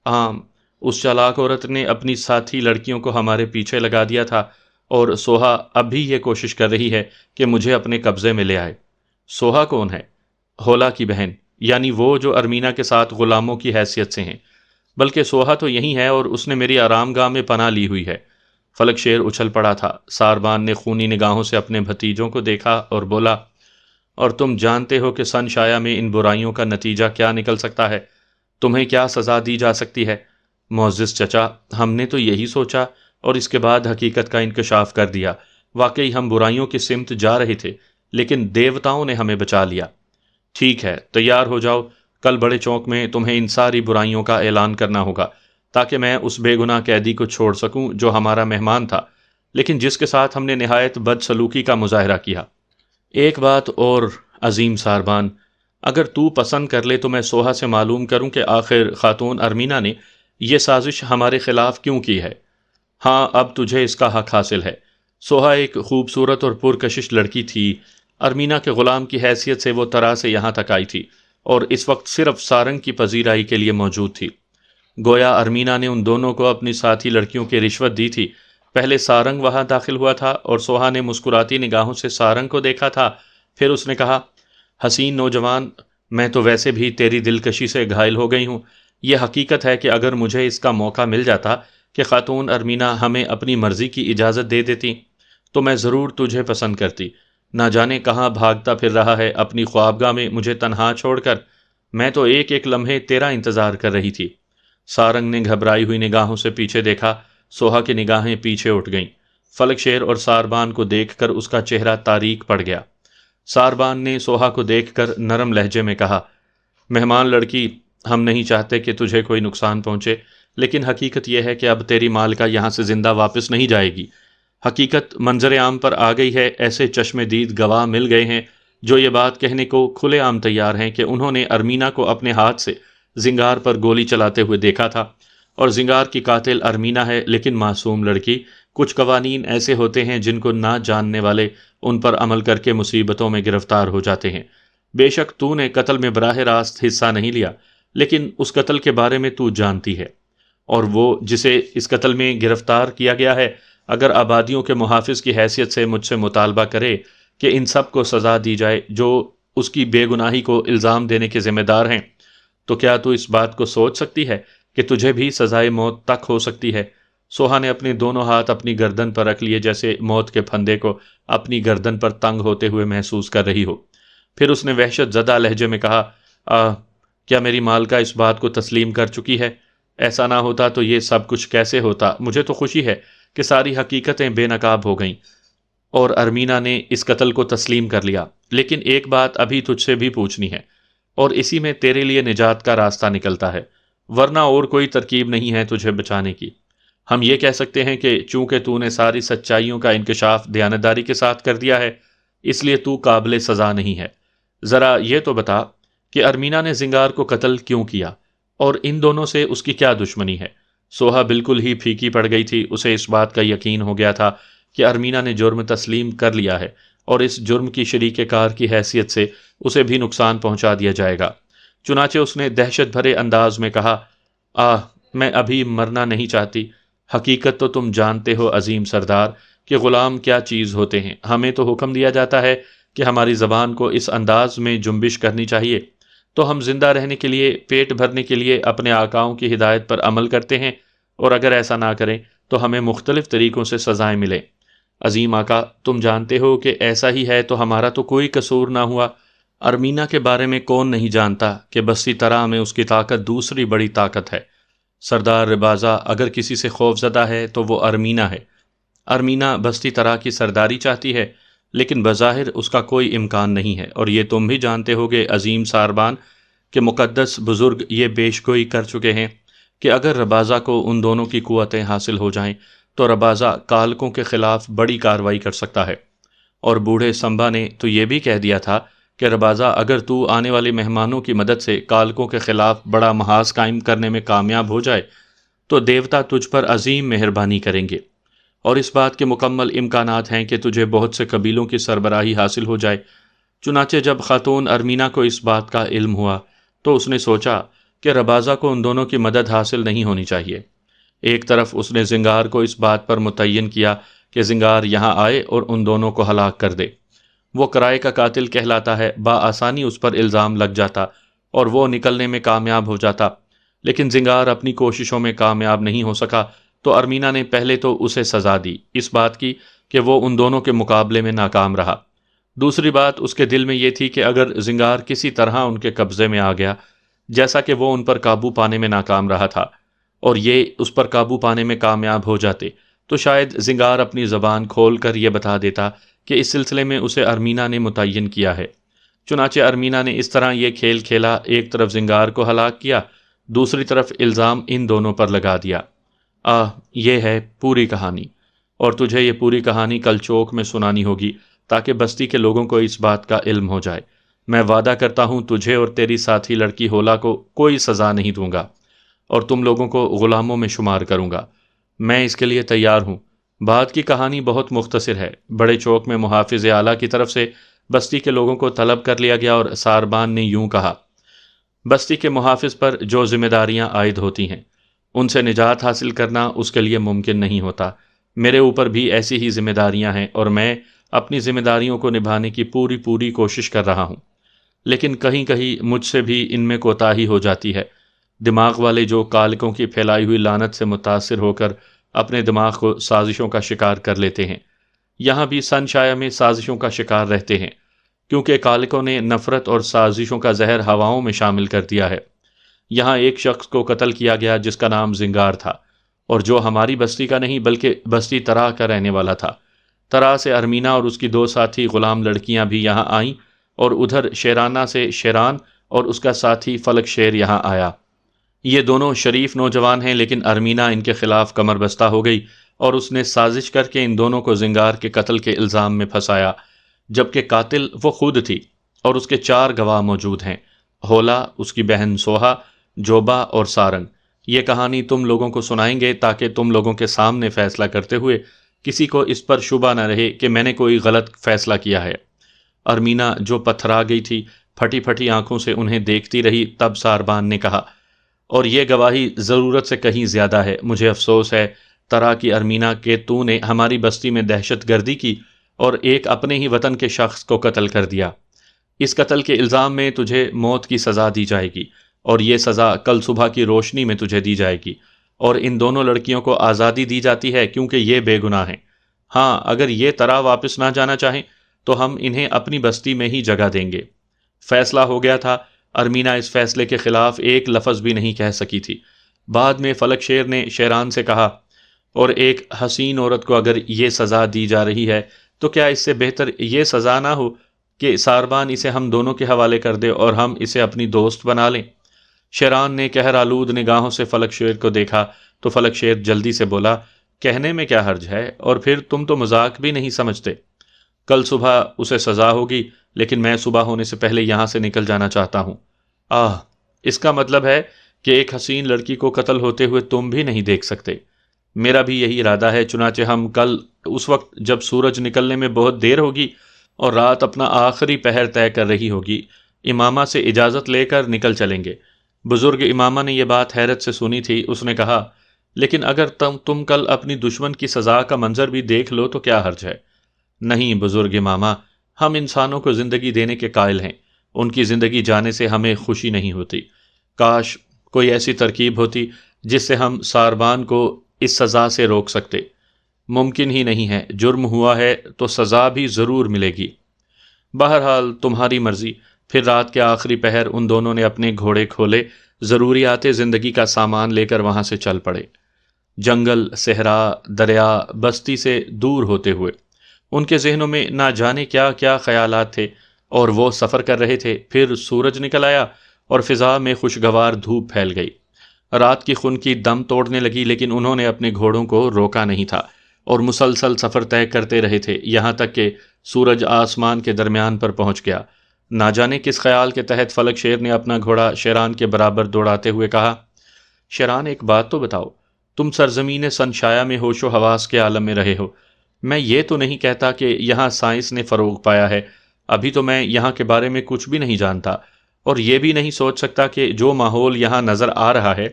عام، اس چالاک عورت نے اپنی ساتھی لڑکیوں کو ہمارے پیچھے لگا دیا تھا، اور سوہا اب بھی یہ کوشش کر رہی ہے کہ مجھے اپنے قبضے میں لے آئے۔ سوہا کون ہے؟ ہولا کی بہن، یعنی وہ جو ارمینا کے ساتھ غلاموں کی حیثیت سے ہیں۔ بلکہ سوہا تو یہی ہے، اور اس نے میری آرام گاہ میں پناہ لی ہوئی ہے۔ فلک شیر اچھل پڑا تھا۔ ساربان نے خونی نگاہوں سے اپنے بھتیجوں کو دیکھا اور بولا، اور تم جانتے ہو کہ سن شایا میں ان برائیوں کا نتیجہ کیا نکل سکتا ہے؟ تمہیں کیا سزا دی جا سکتی ہے؟ معزز چچا، ہم نے تو یہی سوچا اور اس کے بعد حقیقت کا انکشاف کر دیا۔ واقعی ہم برائیوں کی سمت جا رہے تھے، لیکن دیوتاؤں نے ہمیں بچا لیا۔ ٹھیک ہے، تیار ہو جاؤ، کل بڑے چوک میں تمہیں ان ساری برائیوں کا اعلان کرنا ہوگا، تاکہ میں اس بے گناہ قیدی کو چھوڑ سکوں جو ہمارا مہمان تھا، لیکن جس کے ساتھ ہم نے نہایت بد سلوکی کا مظاہرہ کیا۔ ایک بات اور عظیم ساربان، اگر تو پسند کر لے تو میں سوہا سے معلوم کروں کہ آخر خاتون ارمینا نے یہ سازش ہمارے خلاف کیوں کی ہے۔ ہاں، اب تجھے اس کا حق حاصل ہے۔ سوہا ایک خوبصورت اور پرکشش لڑکی تھی۔ ارمینا کے غلام کی حیثیت سے وہ طرح سے یہاں تک آئی تھی اور اس وقت صرف سارنگ کی پذیرائی کے لیے موجود تھی۔ گویا ارمینا نے ان دونوں کو اپنی ساتھی لڑکیوں کی رشوت دی تھی۔ پہلے سارنگ وہاں داخل ہوا تھا اور سوہا نے مسکراتی نگاہوں سے سارنگ کو دیکھا تھا۔ پھر اس نے کہا، حسین نوجوان، میں تو ویسے بھی تیری دلکشی سے گھائل ہو گئی ہوں۔ یہ حقیقت ہے کہ اگر مجھے اس کا موقع مل جاتا کہ خاتون ارمینا ہمیں اپنی مرضی کی اجازت دے دیتی تو میں ضرور تجھے پسند کرتی۔ نہ جانے کہاں بھاگتا پھر رہا ہے اپنی خوابگاہ میں مجھے تنہا چھوڑ کر۔ میں تو ایک ایک لمحے تیرا انتظار کر رہی تھی۔ سارنگ نے گھبرائی ہوئی نگاہوں سے پیچھے دیکھا۔ سوہا کی نگاہیں پیچھے اٹھ گئیں۔ فلک شیر اور ساربان کو دیکھ کر اس کا چہرہ تاریک پڑ گیا۔ ساربان نے سوہا کو دیکھ کر نرم لہجے میں کہا، مہمان لڑکی، ہم نہیں چاہتے کہ تجھے کوئی نقصان پہنچے، لیکن حقیقت یہ ہے کہ اب تیری مالکہ یہاں سے زندہ واپس نہیں جائے گی۔ حقیقت منظر عام پر آ گئی ہے۔ ایسے چشم دید گواہ مل گئے ہیں جو یہ بات کہنے کو کھلے عام تیار ہیں کہ انہوں نے ارمینا کو اپنے ہاتھ سے زنگار پر گولی چلاتے ہوئے دیکھا تھا، اور زنگار کی قاتل ارمینا ہے، لیکن معصوم لڑکی۔ کچھ قوانین ایسے ہوتے ہیں جن کو نہ جاننے والے ان پر عمل کر کے مصیبتوں میں گرفتار ہو جاتے ہیں۔ بے شک تو نے قتل میں براہ راست حصہ نہیں لیا، لیکن اس قتل کے بارے میں تو جانتی ہے، اور وہ جسے اس قتل میں گرفتار کیا گیا ہے اگر آبادیوں کے محافظ کی حیثیت سے مجھ سے مطالبہ کرے کہ ان سب کو سزا دی جائے جو اس کی بے گناہی کو الزام دینے کے ذمہ دار ہیں، تو کیا تو اس بات کو سوچ سکتی ہے کہ تجھے بھی سزائے موت تک ہو سکتی ہے؟ سوہا نے اپنے دونوں ہاتھ اپنی گردن پر رکھ لیے جیسے موت کے پھندے کو اپنی گردن پر تنگ ہوتے ہوئے محسوس کر رہی ہو۔ پھر اس نے وحشت زدہ لہجے میں کہا، کیا میری مالکہ اس بات کو تسلیم کر چکی ہے؟ ایسا نہ ہوتا تو یہ سب کچھ کیسے ہوتا؟ مجھے تو خوشی ہے کہ ساری حقیقتیں بے نقاب ہو گئیں اور ارمینا نے اس قتل کو تسلیم کر لیا، لیکن ایک بات ابھی تجھ سے بھی پوچھنی ہے، اور اسی میں تیرے لیے نجات کا راستہ نکلتا ہے، ورنہ اور کوئی ترکیب نہیں ہے تجھے بچانے کی۔ ہم یہ کہہ سکتے ہیں کہ چونکہ تو نے ساری سچائیوں کا انکشاف دیانتداری کے ساتھ کر دیا ہے، اس لیے تو قابل سزا نہیں ہے۔ ذرا یہ تو بتا کہ ارمینا نے زنگار کو قتل کیوں کیا، اور ان دونوں سے اس کی کیا دشمنی ہے؟ سوہا بالکل ہی پھیکی پڑ گئی تھی۔ اسے اس بات کا یقین ہو گیا تھا کہ ارمینا نے جرم تسلیم کر لیا ہے، اور اس جرم کی شریک کار کی حیثیت سے اسے بھی نقصان پہنچا دیا جائے گا۔ چنانچہ اس نے دہشت بھرے انداز میں کہا، میں ابھی مرنا نہیں چاہتی۔ حقیقت تو تم جانتے ہو عظیم سردار کہ غلام کیا چیز ہوتے ہیں۔ ہمیں تو حکم دیا جاتا ہے کہ ہماری زبان کو اس انداز میں جنبش کرنی چاہیے تو ہم زندہ رہنے کے لیے، پیٹ بھرنے کے لیے اپنے آقاؤں کی ہدایت پر عمل کرتے ہیں، اور اگر ایسا نہ کریں تو ہمیں مختلف طریقوں سے سزائیں ملیں۔ عظیم آقا، تم جانتے ہو کہ ایسا ہی ہے تو ہمارا تو کوئی قصور نہ ہوا۔ ارمینا کے بارے میں کون نہیں جانتا کہ بستی طرح میں اس کی طاقت دوسری بڑی طاقت ہے۔ سردار ربازہ اگر کسی سے خوف زدہ ہے تو وہ ارمینا ہے۔ ارمینا بستی طرح کی سرداری چاہتی ہے، لیکن بظاہر اس کا کوئی امکان نہیں ہے، اور یہ تم بھی جانتے ہو کہ عظیم ساربان کہ مقدس بزرگ یہ بیش گوئی کر چکے ہیں کہ اگر ربازہ کو ان دونوں کی قوتیں حاصل ہو جائیں تو ربازہ کالکوں کے خلاف بڑی کارروائی کر سکتا ہے۔ اور بوڑھے سمبا نے تو یہ بھی کہہ دیا تھا کہ ربازہ اگر تو آنے والے مہمانوں کی مدد سے کالکوں کے خلاف بڑا محاذ قائم کرنے میں کامیاب ہو جائے تو دیوتا تجھ پر عظیم مہربانی کریں گے، اور اس بات کے مکمل امکانات ہیں کہ تجھے بہت سے قبیلوں کی سربراہی حاصل ہو جائے۔ چنانچہ جب خاتون ارمینا کو اس بات کا علم ہوا تو اس نے سوچا کہ ربازہ کو ان دونوں کی مدد حاصل نہیں ہونی چاہیے۔ ایک طرف اس نے زنگار کو اس بات پر متعین کیا کہ زنگار یہاں آئے اور ان دونوں کو ہلاک کر دے۔ وہ کرائے کا قاتل کہلاتا ہے، بآسانی اس پر الزام لگ جاتا اور وہ نکلنے میں کامیاب ہو جاتا، لیکن زنگار اپنی کوششوں میں کامیاب نہیں ہو سکا تو ارمینا نے پہلے تو اسے سزا دی اس بات کی کہ وہ ان دونوں کے مقابلے میں ناکام رہا۔ دوسری بات اس کے دل میں یہ تھی کہ اگر زنگار کسی طرح ان کے قبضے میں آ گیا، جیسا کہ وہ ان پر قابو پانے میں ناکام رہا تھا، اور یہ اس پر قابو پانے میں کامیاب ہو جاتے تو شاید زنگار اپنی زبان کھول کر یہ بتا دیتا کہ اس سلسلے میں اسے ارمینا نے متعین کیا ہے۔ چنانچہ ارمینا نے اس طرح یہ کھیل کھیلا، ایک طرف زنگار کو ہلاک کیا، دوسری طرف الزام ان دونوں پر لگا دیا۔ یہ ہے پوری کہانی، اور تجھے یہ پوری کہانی کل چوک میں سنانی ہوگی تاکہ بستی کے لوگوں کو اس بات کا علم ہو جائے۔ میں وعدہ کرتا ہوں تجھے اور تیری ساتھی لڑکی ہولا کو کوئی سزا نہیں دوں گا، اور تم لوگوں کو غلاموں میں شمار کروں گا۔ میں اس کے لیے تیار ہوں، بعد کی کہانی بہت مختصر ہے۔ بڑے چوک میں محافظ اعلیٰ کی طرف سے بستی کے لوگوں کو طلب کر لیا گیا اور ساربان نے یوں کہا: بستی کے محافظ پر جو ذمہ داریاں عائد ہوتی ہیں ان سے نجات حاصل کرنا اس کے لیے ممکن نہیں ہوتا۔ میرے اوپر بھی ایسی ہی ذمہ داریاں ہیں اور میں اپنی ذمہ داریوں کو نبھانے کی پوری کوشش کر رہا ہوں، لیکن کہیں کہیں مجھ سے بھی ان میں کوتاہی ہو جاتی ہے۔ دماغ والے جو کالکوں کی پھیلائی ہوئی لعنت سے متاثر ہو کر اپنے دماغ کو سازشوں کا شکار کر لیتے ہیں، یہاں بھی سن شایا میں سازشوں کا شکار رہتے ہیں، کیونکہ کالکوں نے نفرت اور سازشوں کا زہر ہواؤں میں شامل کر دیا ہے۔ یہاں ایک شخص کو قتل کیا گیا جس کا نام زنگار تھا، اور جو ہماری بستی کا نہیں بلکہ بستی ترا کا رہنے والا تھا۔ ترا سے ارمینا اور اس کی دو ساتھی غلام لڑکیاں بھی یہاں آئیں، اور ادھر شیرانہ سے شیران اور اس کا ساتھی فلک شیر یہاں آیا۔ یہ دونوں شریف نوجوان ہیں، لیکن ارمینا ان کے خلاف کمر بستہ ہو گئی اور اس نے سازش کر کے ان دونوں کو زنگار کے قتل کے الزام میں پھنسایا، جبکہ قاتل وہ خود تھی اور اس کے 4 گواہ موجود ہیں: ہولا، اس کی بہن سوہا، جوبا اور سارنگ۔ یہ کہانی تم لوگوں کو سنائیں گے تاکہ تم لوگوں کے سامنے فیصلہ کرتے ہوئے کسی کو اس پر شبہ نہ رہے کہ میں نے کوئی غلط فیصلہ کیا ہے۔ ارمینا جو پتھرا گئی تھی پھٹی پھٹی آنکھوں سے انہیں دیکھتی رہی، تب ساربان نے کہا: اور یہ گواہی ضرورت سے کہیں زیادہ ہے۔ مجھے افسوس ہے ترا کی ارمینا کہ تو نے ہماری بستی میں دہشت گردی کی اور ایک اپنے ہی وطن کے شخص کو قتل کر دیا۔ اس قتل کے الزام میں تجھے موت کی سزا دی جائے گی، اور یہ سزا کل صبح کی روشنی میں تجھے دی جائے گی، اور ان دونوں لڑکیوں کو آزادی دی جاتی ہے کیونکہ یہ بے گناہ ہیں۔ ہاں، اگر یہ ترا واپس نہ جانا چاہیں تو ہم انہیں اپنی بستی میں ہی جگہ دیں گے۔ فیصلہ ہو گیا تھا۔ ارمینا اس فیصلے کے خلاف ایک لفظ بھی نہیں کہہ سکی تھی۔ بعد میں فلک شیر نے شیران سے کہا: اور ایک حسین عورت کو اگر یہ سزا دی جا رہی ہے تو کیا اس سے بہتر یہ سزا نہ ہو کہ ساربان اسے ہم دونوں کے حوالے کر دے اور ہم اسے اپنی دوست بنا لیں؟ شیران نے قہر آلود نگاہوں سے فلک شیر کو دیکھا تو فلک شیر جلدی سے بولا: کہنے میں کیا حرج ہے، اور پھر تم تو مذاق بھی نہیں سمجھتے۔ کل صبح اسے سزا ہوگی، لیکن میں صبح ہونے سے پہلے یہاں سے نکل جانا چاہتا ہوں۔ اس کا مطلب ہے کہ ایک حسین لڑکی کو قتل ہوتے ہوئے تم بھی نہیں دیکھ سکتے۔ میرا بھی یہی ارادہ ہے، چنانچہ ہم کل اس وقت جب سورج نکلنے میں بہت دیر ہوگی اور رات اپنا آخری پہر طے کر رہی ہوگی، امامہ سے اجازت لے کر نکل چلیں گے۔ بزرگ امامہ نے یہ بات حیرت سے سنی تھی۔ اس نے کہا: لیکن اگر تم کل اپنی دشمن کی سزا کا منظر بھی دیکھ لو تو کیا حرج ہے؟ نہیں بزرگ امامہ، ہم انسانوں کو زندگی دینے کے قائل ہیں، ان کی زندگی جانے سے ہمیں خوشی نہیں ہوتی۔ کاش کوئی ایسی ترکیب ہوتی جس سے ہم ساربان کو اس سزا سے روک سکتے۔ ممکن ہی نہیں ہے، جرم ہوا ہے تو سزا بھی ضرور ملے گی۔ بہرحال تمہاری مرضی۔ پھر رات کے آخری پہر ان دونوں نے اپنے گھوڑے کھولے، ضروریات زندگی کا سامان لے کر وہاں سے چل پڑے، جنگل، صحرا، دریا، بستی سے دور ہوتے ہوئے۔ ان کے ذہنوں میں نہ جانے کیا کیا خیالات تھے، اور وہ سفر کر رہے تھے۔ پھر سورج نکل آیا اور فضا میں خوشگوار دھوپ پھیل گئی۔ رات کی خنکی دم توڑنے لگی، لیکن انہوں نے اپنے گھوڑوں کو روکا نہیں تھا اور مسلسل سفر طے کرتے رہے تھے، یہاں تک کہ سورج آسمان کے درمیان پر پہنچ گیا۔ نہ جانے کس خیال کے تحت فلک شیر نے اپنا گھوڑا شیران کے برابر دوڑاتے ہوئے کہا: شیران، ایک بات تو بتاؤ، تم سرزمین سنشایا میں ہوش و حواس کے عالم میں رہے ہو۔ میں یہ تو نہیں کہتا کہ یہاں سائنس نے فروغ پایا ہے، ابھی تو میں یہاں کے بارے میں کچھ بھی نہیں جانتا، اور یہ بھی نہیں سوچ سکتا کہ جو ماحول یہاں نظر آ رہا ہے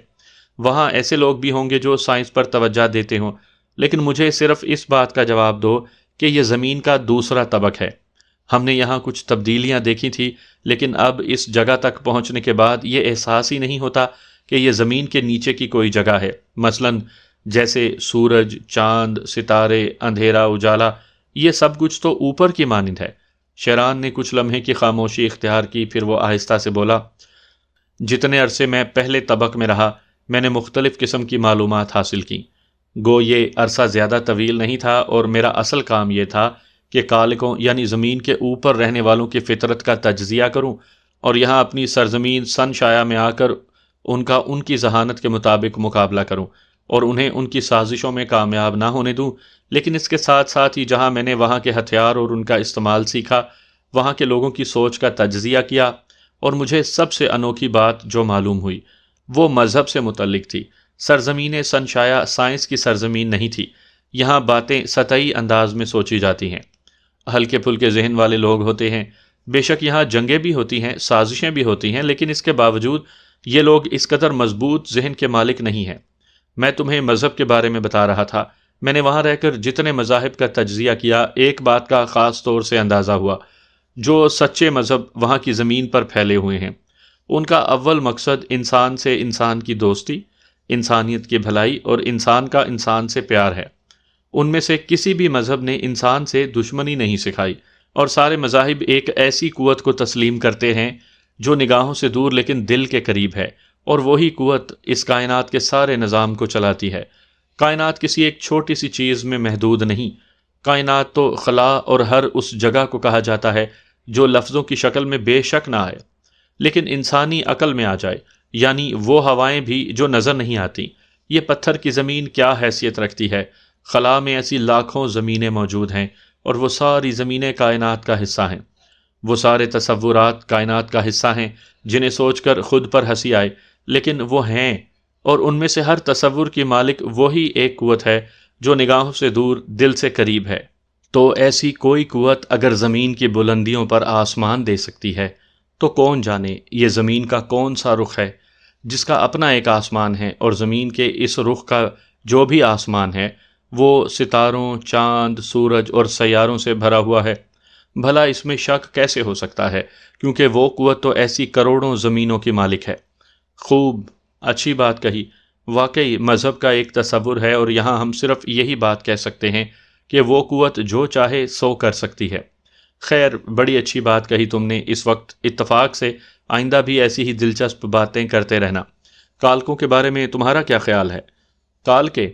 وہاں ایسے لوگ بھی ہوں گے جو سائنس پر توجہ دیتے ہوں، لیکن مجھے صرف اس بات کا جواب دو کہ یہ زمین کا دوسرا طبق ہے۔ ہم نے یہاں کچھ تبدیلیاں دیکھی تھی، لیکن اب اس جگہ تک پہنچنے کے بعد یہ احساس ہی نہیں ہوتا کہ یہ زمین کے نیچے کی کوئی جگہ ہے، مثلاً جیسے سورج، چاند، ستارے، اندھیرا، اجالا، یہ سب کچھ تو اوپر کی مانند ہے۔ شیران نے کچھ لمحے کی خاموشی اختیار کی، پھر وہ آہستہ سے بولا: جتنے عرصے میں پہلے طبق میں رہا میں نے مختلف قسم کی معلومات حاصل کی۔ گو یہ عرصہ زیادہ طویل نہیں تھا، اور میرا اصل کام یہ تھا کہ کالکوں یعنی زمین کے اوپر رہنے والوں کی فطرت کا تجزیہ کروں اور یہاں اپنی سرزمین سن شایا میں آ کر ان کی ذہانت کے مطابق مقابلہ کروں اور انہیں ان کی سازشوں میں کامیاب نہ ہونے دوں، لیکن اس کے ساتھ ساتھ ہی جہاں میں نے وہاں کے ہتھیار اور ان کا استعمال سیکھا، وہاں کے لوگوں کی سوچ کا تجزیہ کیا، اور مجھے سب سے انوکھی بات جو معلوم ہوئی وہ مذہب سے متعلق تھی۔ سرزمین سنشایا سائنس کی سرزمین نہیں تھی، یہاں باتیں سطحی انداز میں سوچی جاتی ہیں، ہلکے پھلکے ذہن والے لوگ ہوتے ہیں۔ بے شک یہاں جنگیں بھی ہوتی ہیں، سازشیں بھی ہوتی ہیں، لیکن اس کے باوجود یہ لوگ اس قدر مضبوط ذہن کے مالک نہیں ہیں۔ میں تمہیں مذہب کے بارے میں بتا رہا تھا، میں نے وہاں رہ کر جتنے مذاہب کا تجزیہ کیا، ایک بات کا خاص طور سے اندازہ ہوا، جو سچے مذہب وہاں کی زمین پر پھیلے ہوئے ہیں، ان کا اول مقصد انسان سے انسان کی دوستی، انسانیت کی بھلائی اور انسان کا انسان سے پیار ہے۔ ان میں سے کسی بھی مذہب نے انسان سے دشمنی نہیں سکھائی، اور سارے مذاہب ایک ایسی قوت کو تسلیم کرتے ہیں جو نگاہوں سے دور لیکن دل کے قریب ہے، اور وہی قوت اس کائنات کے سارے نظام کو چلاتی ہے۔ کائنات کسی ایک چھوٹی سی چیز میں محدود نہیں، کائنات تو خلا اور ہر اس جگہ کو کہا جاتا ہے جو لفظوں کی شکل میں بے شک نہ آئے لیکن انسانی عقل میں آ جائے، یعنی وہ ہوائیں بھی جو نظر نہیں آتی۔ یہ پتھر کی زمین کیا حیثیت رکھتی ہے؟ خلا میں ایسی لاکھوں زمینیں موجود ہیں، اور وہ ساری زمینیں کائنات کا حصہ ہیں۔ وہ سارے تصورات کائنات کا حصہ ہیں جنہیں سوچ کر خود پر ہنسی آئے، لیکن وہ ہیں، اور ان میں سے ہر تصور کی مالک وہی ایک قوت ہے جو نگاہوں سے دور دل سے قریب ہے۔ تو ایسی کوئی قوت اگر زمین کی بلندیوں پر آسمان دے سکتی ہے تو کون جانے یہ زمین کا کون سا رخ ہے جس کا اپنا ایک آسمان ہے، اور زمین کے اس رخ کا جو بھی آسمان ہے وہ ستاروں، چاند، سورج اور سیاروں سے بھرا ہوا ہے۔ بھلا اس میں شک کیسے ہو سکتا ہے، کیونکہ وہ قوت تو ایسی کروڑوں زمینوں کی مالک ہے۔ خوب، اچھی بات کہی۔ واقعی مذہب کا ایک تصور ہے، اور یہاں ہم صرف یہی بات کہہ سکتے ہیں کہ وہ قوت جو چاہے سو کر سکتی ہے۔ خیر، بڑی اچھی بات کہی تم نے۔ اس وقت اتفاق سے آئندہ بھی ایسی ہی دلچسپ باتیں کرتے رہنا۔ کالکوں کے بارے میں تمہارا کیا خیال ہے؟ کال کے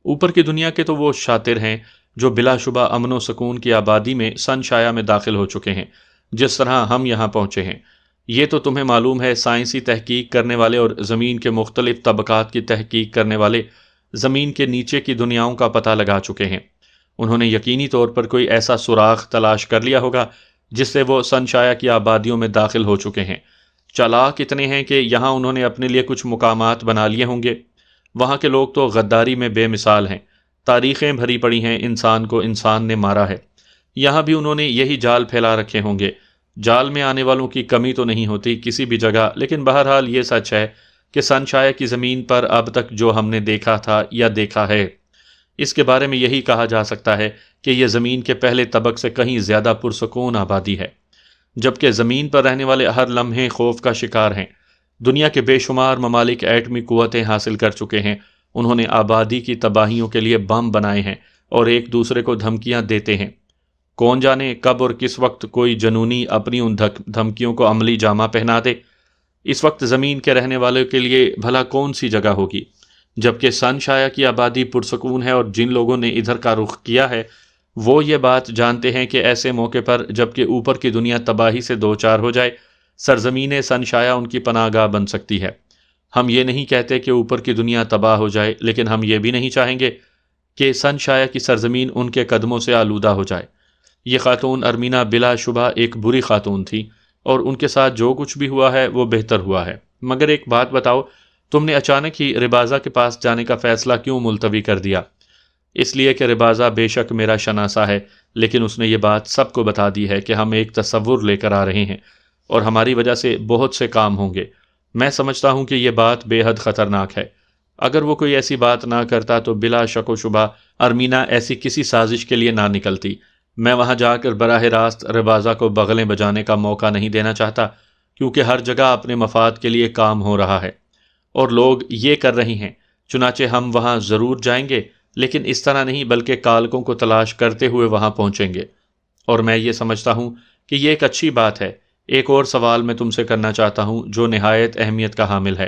اوپر کی دنیا کے تو وہ شاطر ہیں جو بلا شبہ امن و سکون کی آبادی میں سن شایا میں داخل ہو چکے ہیں، جس طرح ہم یہاں پہنچے ہیں۔ یہ تو تمہیں معلوم ہے، سائنسی تحقیق کرنے والے اور زمین کے مختلف طبقات کی تحقیق کرنے والے زمین کے نیچے کی دنیاؤں کا پتہ لگا چکے ہیں۔ انہوں نے یقینی طور پر کوئی ایسا سوراخ تلاش کر لیا ہوگا جس سے وہ سن شایا کی آبادیوں میں داخل ہو چکے ہیں۔ چالاک اتنے ہیں کہ یہاں انہوں نے اپنے لیے کچھ مقامات بنا لیے ہوں گے۔ وہاں کے لوگ تو غداری میں بے مثال ہیں، تاریخیں بھری پڑی ہیں، انسان کو انسان نے مارا ہے۔ یہاں بھی انہوں نے یہی جال پھیلا رکھے ہوں گے۔ جال میں آنے والوں کی کمی تو نہیں ہوتی کسی بھی جگہ، لیکن بہرحال یہ سچ ہے کہ سن شایا کی زمین پر اب تک جو ہم نے دیکھا تھا یا دیکھا ہے، اس کے بارے میں یہی کہا جا سکتا ہے کہ یہ زمین کے پہلے طبق سے کہیں زیادہ پرسکون آبادی ہے، جبکہ زمین پر رہنے والے ہر لمحے خوف کا شکار ہیں۔ دنیا کے بے شمار ممالک ایٹمی قوتیں حاصل کر چکے ہیں، انہوں نے آبادی کی تباہیوں کے لیے بم بنائے ہیں اور ایک دوسرے کو دھمکیاں دیتے ہیں۔ کون جانے کب اور کس وقت کوئی جنونی اپنی ان دھمکیوں کو عملی جامہ پہنا دے۔ اس وقت زمین کے رہنے والوں کے لیے بھلا کون سی جگہ ہوگی؟ جبکہ سن شایا کی آبادی پرسکون ہے، اور جن لوگوں نے ادھر کا رخ کیا ہے وہ یہ بات جانتے ہیں کہ ایسے موقع پر جبکہ اوپر کی دنیا تباہی سے دوچار ہو جائے، سرزمین سن شایا ان کی پناہ گاہ بن سکتی ہے۔ ہم یہ نہیں کہتے کہ اوپر کی دنیا تباہ ہو جائے، لیکن ہم یہ بھی نہیں چاہیں گے کہ سن شایا کی سرزمین ان کے قدموں سے آلودہ ہو جائے۔ یہ خاتون ارمینا بلا شبہ ایک بری خاتون تھی، اور ان کے ساتھ جو کچھ بھی ہوا ہے وہ بہتر ہوا ہے۔ مگر ایک بات بتاؤ، تم نے اچانک ہی ربازہ کے پاس جانے کا فیصلہ کیوں ملتوی کر دیا؟ اس لیے کہ ربازہ بے شک میرا شناسہ ہے، لیکن اس نے یہ بات سب کو بتا دی ہے کہ ہم ایک تصور لے کر آ رہے ہیں، اور ہماری وجہ سے بہت سے کام ہوں گے۔ میں سمجھتا ہوں کہ یہ بات بے حد خطرناک ہے۔ اگر وہ کوئی ایسی بات نہ کرتا تو بلا شک و شبہ ارمینا ایسی کسی سازش کے لیے نہ نکلتی۔ میں وہاں جا کر براہ راست ربازہ کو بغلیں بجانے کا موقع نہیں دینا چاہتا، کیونکہ ہر جگہ اپنے مفاد کے لیے کام ہو رہا ہے اور لوگ یہ کر رہے ہیں۔ چنانچہ ہم وہاں ضرور جائیں گے، لیکن اس طرح نہیں بلکہ کالکوں کو تلاش کرتے ہوئے وہاں پہنچیں گے، اور میں یہ سمجھتا ہوں کہ یہ ایک اچھی بات ہے۔ ایک اور سوال میں تم سے کرنا چاہتا ہوں جو نہایت اہمیت کا حامل ہے۔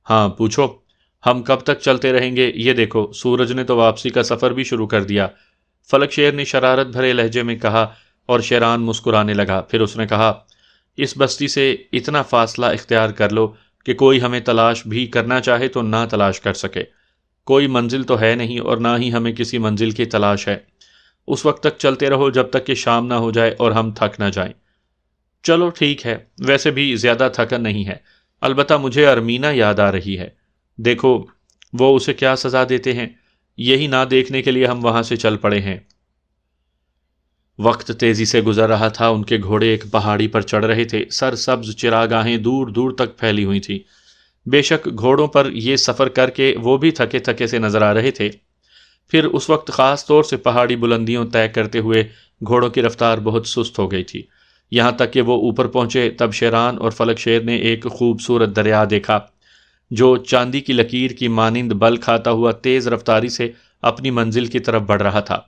ہاں پوچھو۔ ہم کب تک چلتے رہیں گے؟ یہ دیکھو، سورج نے تو واپسی کا سفر بھی شروع کر دیا۔ فلک شیر نے شرارت بھرے لہجے میں کہا، اور شیران مسکرانے لگا۔ پھر اس نے کہا، اس بستی سے اتنا فاصلہ اختیار کر لو کہ کوئی ہمیں تلاش بھی کرنا چاہے تو نہ تلاش کر سکے۔ کوئی منزل تو ہے نہیں، اور نہ ہی ہمیں کسی منزل کی تلاش ہے۔ اس وقت تک چلتے رہو جب تک کہ شام نہ ہو جائے اور ہم تھک نہ جائیں۔ چلو ٹھیک ہے، ویسے بھی زیادہ تھکن نہیں ہے، البتہ مجھے ارمینا یاد آ رہی ہے۔ دیکھو وہ اسے کیا سزا دیتے ہیں۔ یہی نہ دیکھنے کے لیے ہم وہاں سے چل پڑے ہیں۔ وقت تیزی سے گزر رہا تھا، ان کے گھوڑے ایک پہاڑی پر چڑھ رہے تھے، سر سبز چراگاہیں دور دور تک پھیلی ہوئی تھیں۔ بے شک گھوڑوں پر یہ سفر کر کے وہ بھی تھکے تھکے سے نظر آ رہے تھے۔ پھر اس وقت خاص طور سے پہاڑی بلندیوں طے کرتے ہوئے گھوڑوں کی رفتار بہت سست ہو گئی تھی۔ یہاں تک کہ وہ اوپر پہنچے تب شیران اور فلک شیر نے ایک خوبصورت دریا دیکھا جو چاندی کی لکیر کی مانند بل کھاتا ہوا تیز رفتاری سے اپنی منزل کی طرف بڑھ رہا تھا۔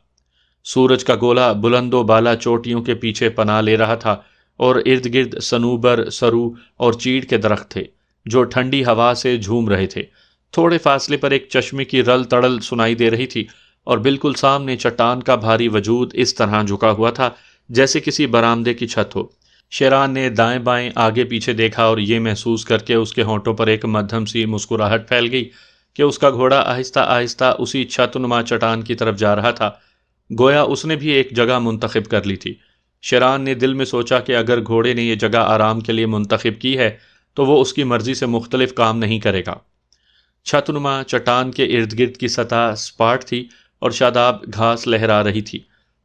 سورج کا گولا بلند و بالا چوٹیوں کے پیچھے پناہ لے رہا تھا اور ارد گرد صنوبر، سرو اور چیڑ کے درخت تھے جو ٹھنڈی ہوا سے جھوم رہے تھے۔ تھوڑے فاصلے پر ایک چشمے کی رل تڑل سنائی دے رہی تھی اور بالکل سامنے چٹان کا بھاری وجود اس طرح جھکا ہوا تھا جیسے کسی برآمدے کی چھت ہو۔ شیران نے دائیں بائیں آگے پیچھے دیکھا اور یہ محسوس کر کے اس کے ہونٹوں پر ایک مدھم سی مسکراہٹ پھیل گئی کہ اس کا گھوڑا آہستہ آہستہ اسی چھت نما چٹان کی طرف جا رہا تھا، گویا اس نے بھی ایک جگہ منتخب کر لی تھی۔ شیران نے دل میں سوچا کہ اگر گھوڑے نے یہ جگہ آرام کے لیے منتخب کی ہے تو وہ اس کی مرضی سے مختلف کام نہیں کرے گا۔ چھت نما چٹان کے ارد گرد کی سطح سپاٹ تھی اور شاداب گھاس لہرا رہی تھی۔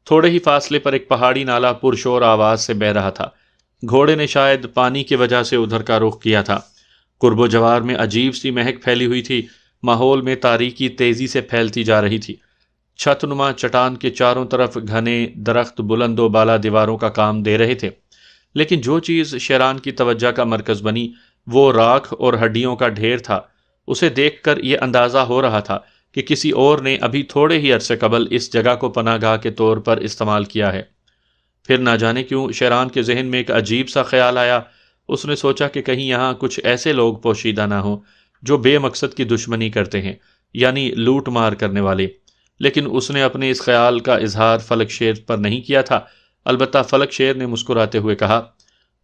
تھوڑے ہی فاصلے پر ایک پہاڑی نالا پرشور آواز سے بہہ رہا تھا۔ گھوڑے نے شاید پانی کی وجہ سے ادھر کا رخ کیا تھا۔ قرب و جوار میں عجیب سی مہک پھیلی ہوئی تھی، ماحول میں تاریکی تیزی سے پھیلتی جا رہی تھی۔ چھت نما چٹان کے چاروں طرف گھنے درخت بلند و بالا دیواروں کا کام دے رہے تھے، لیکن جو چیز شیران کی توجہ کا مرکز بنی وہ راکھ اور ہڈیوں کا ڈھیر تھا۔ اسے دیکھ کر یہ اندازہ ہو رہا تھا کہ کسی اور نے ابھی تھوڑے ہی عرصے قبل اس جگہ کو پناہ گاہ کے طور پر استعمال کیا ہے۔ پھر نہ جانے کیوں شیران کے ذہن میں ایک عجیب سا خیال آیا۔ اس نے سوچا کہ کہیں یہاں کچھ ایسے لوگ پوشیدہ نہ ہوں جو بے مقصد کی دشمنی کرتے ہیں، یعنی لوٹ مار کرنے والے۔ لیکن اس نے اپنے اس خیال کا اظہار فلک شیر پر نہیں کیا تھا۔ البتہ فلک شیر نے مسکراتے ہوئے کہا،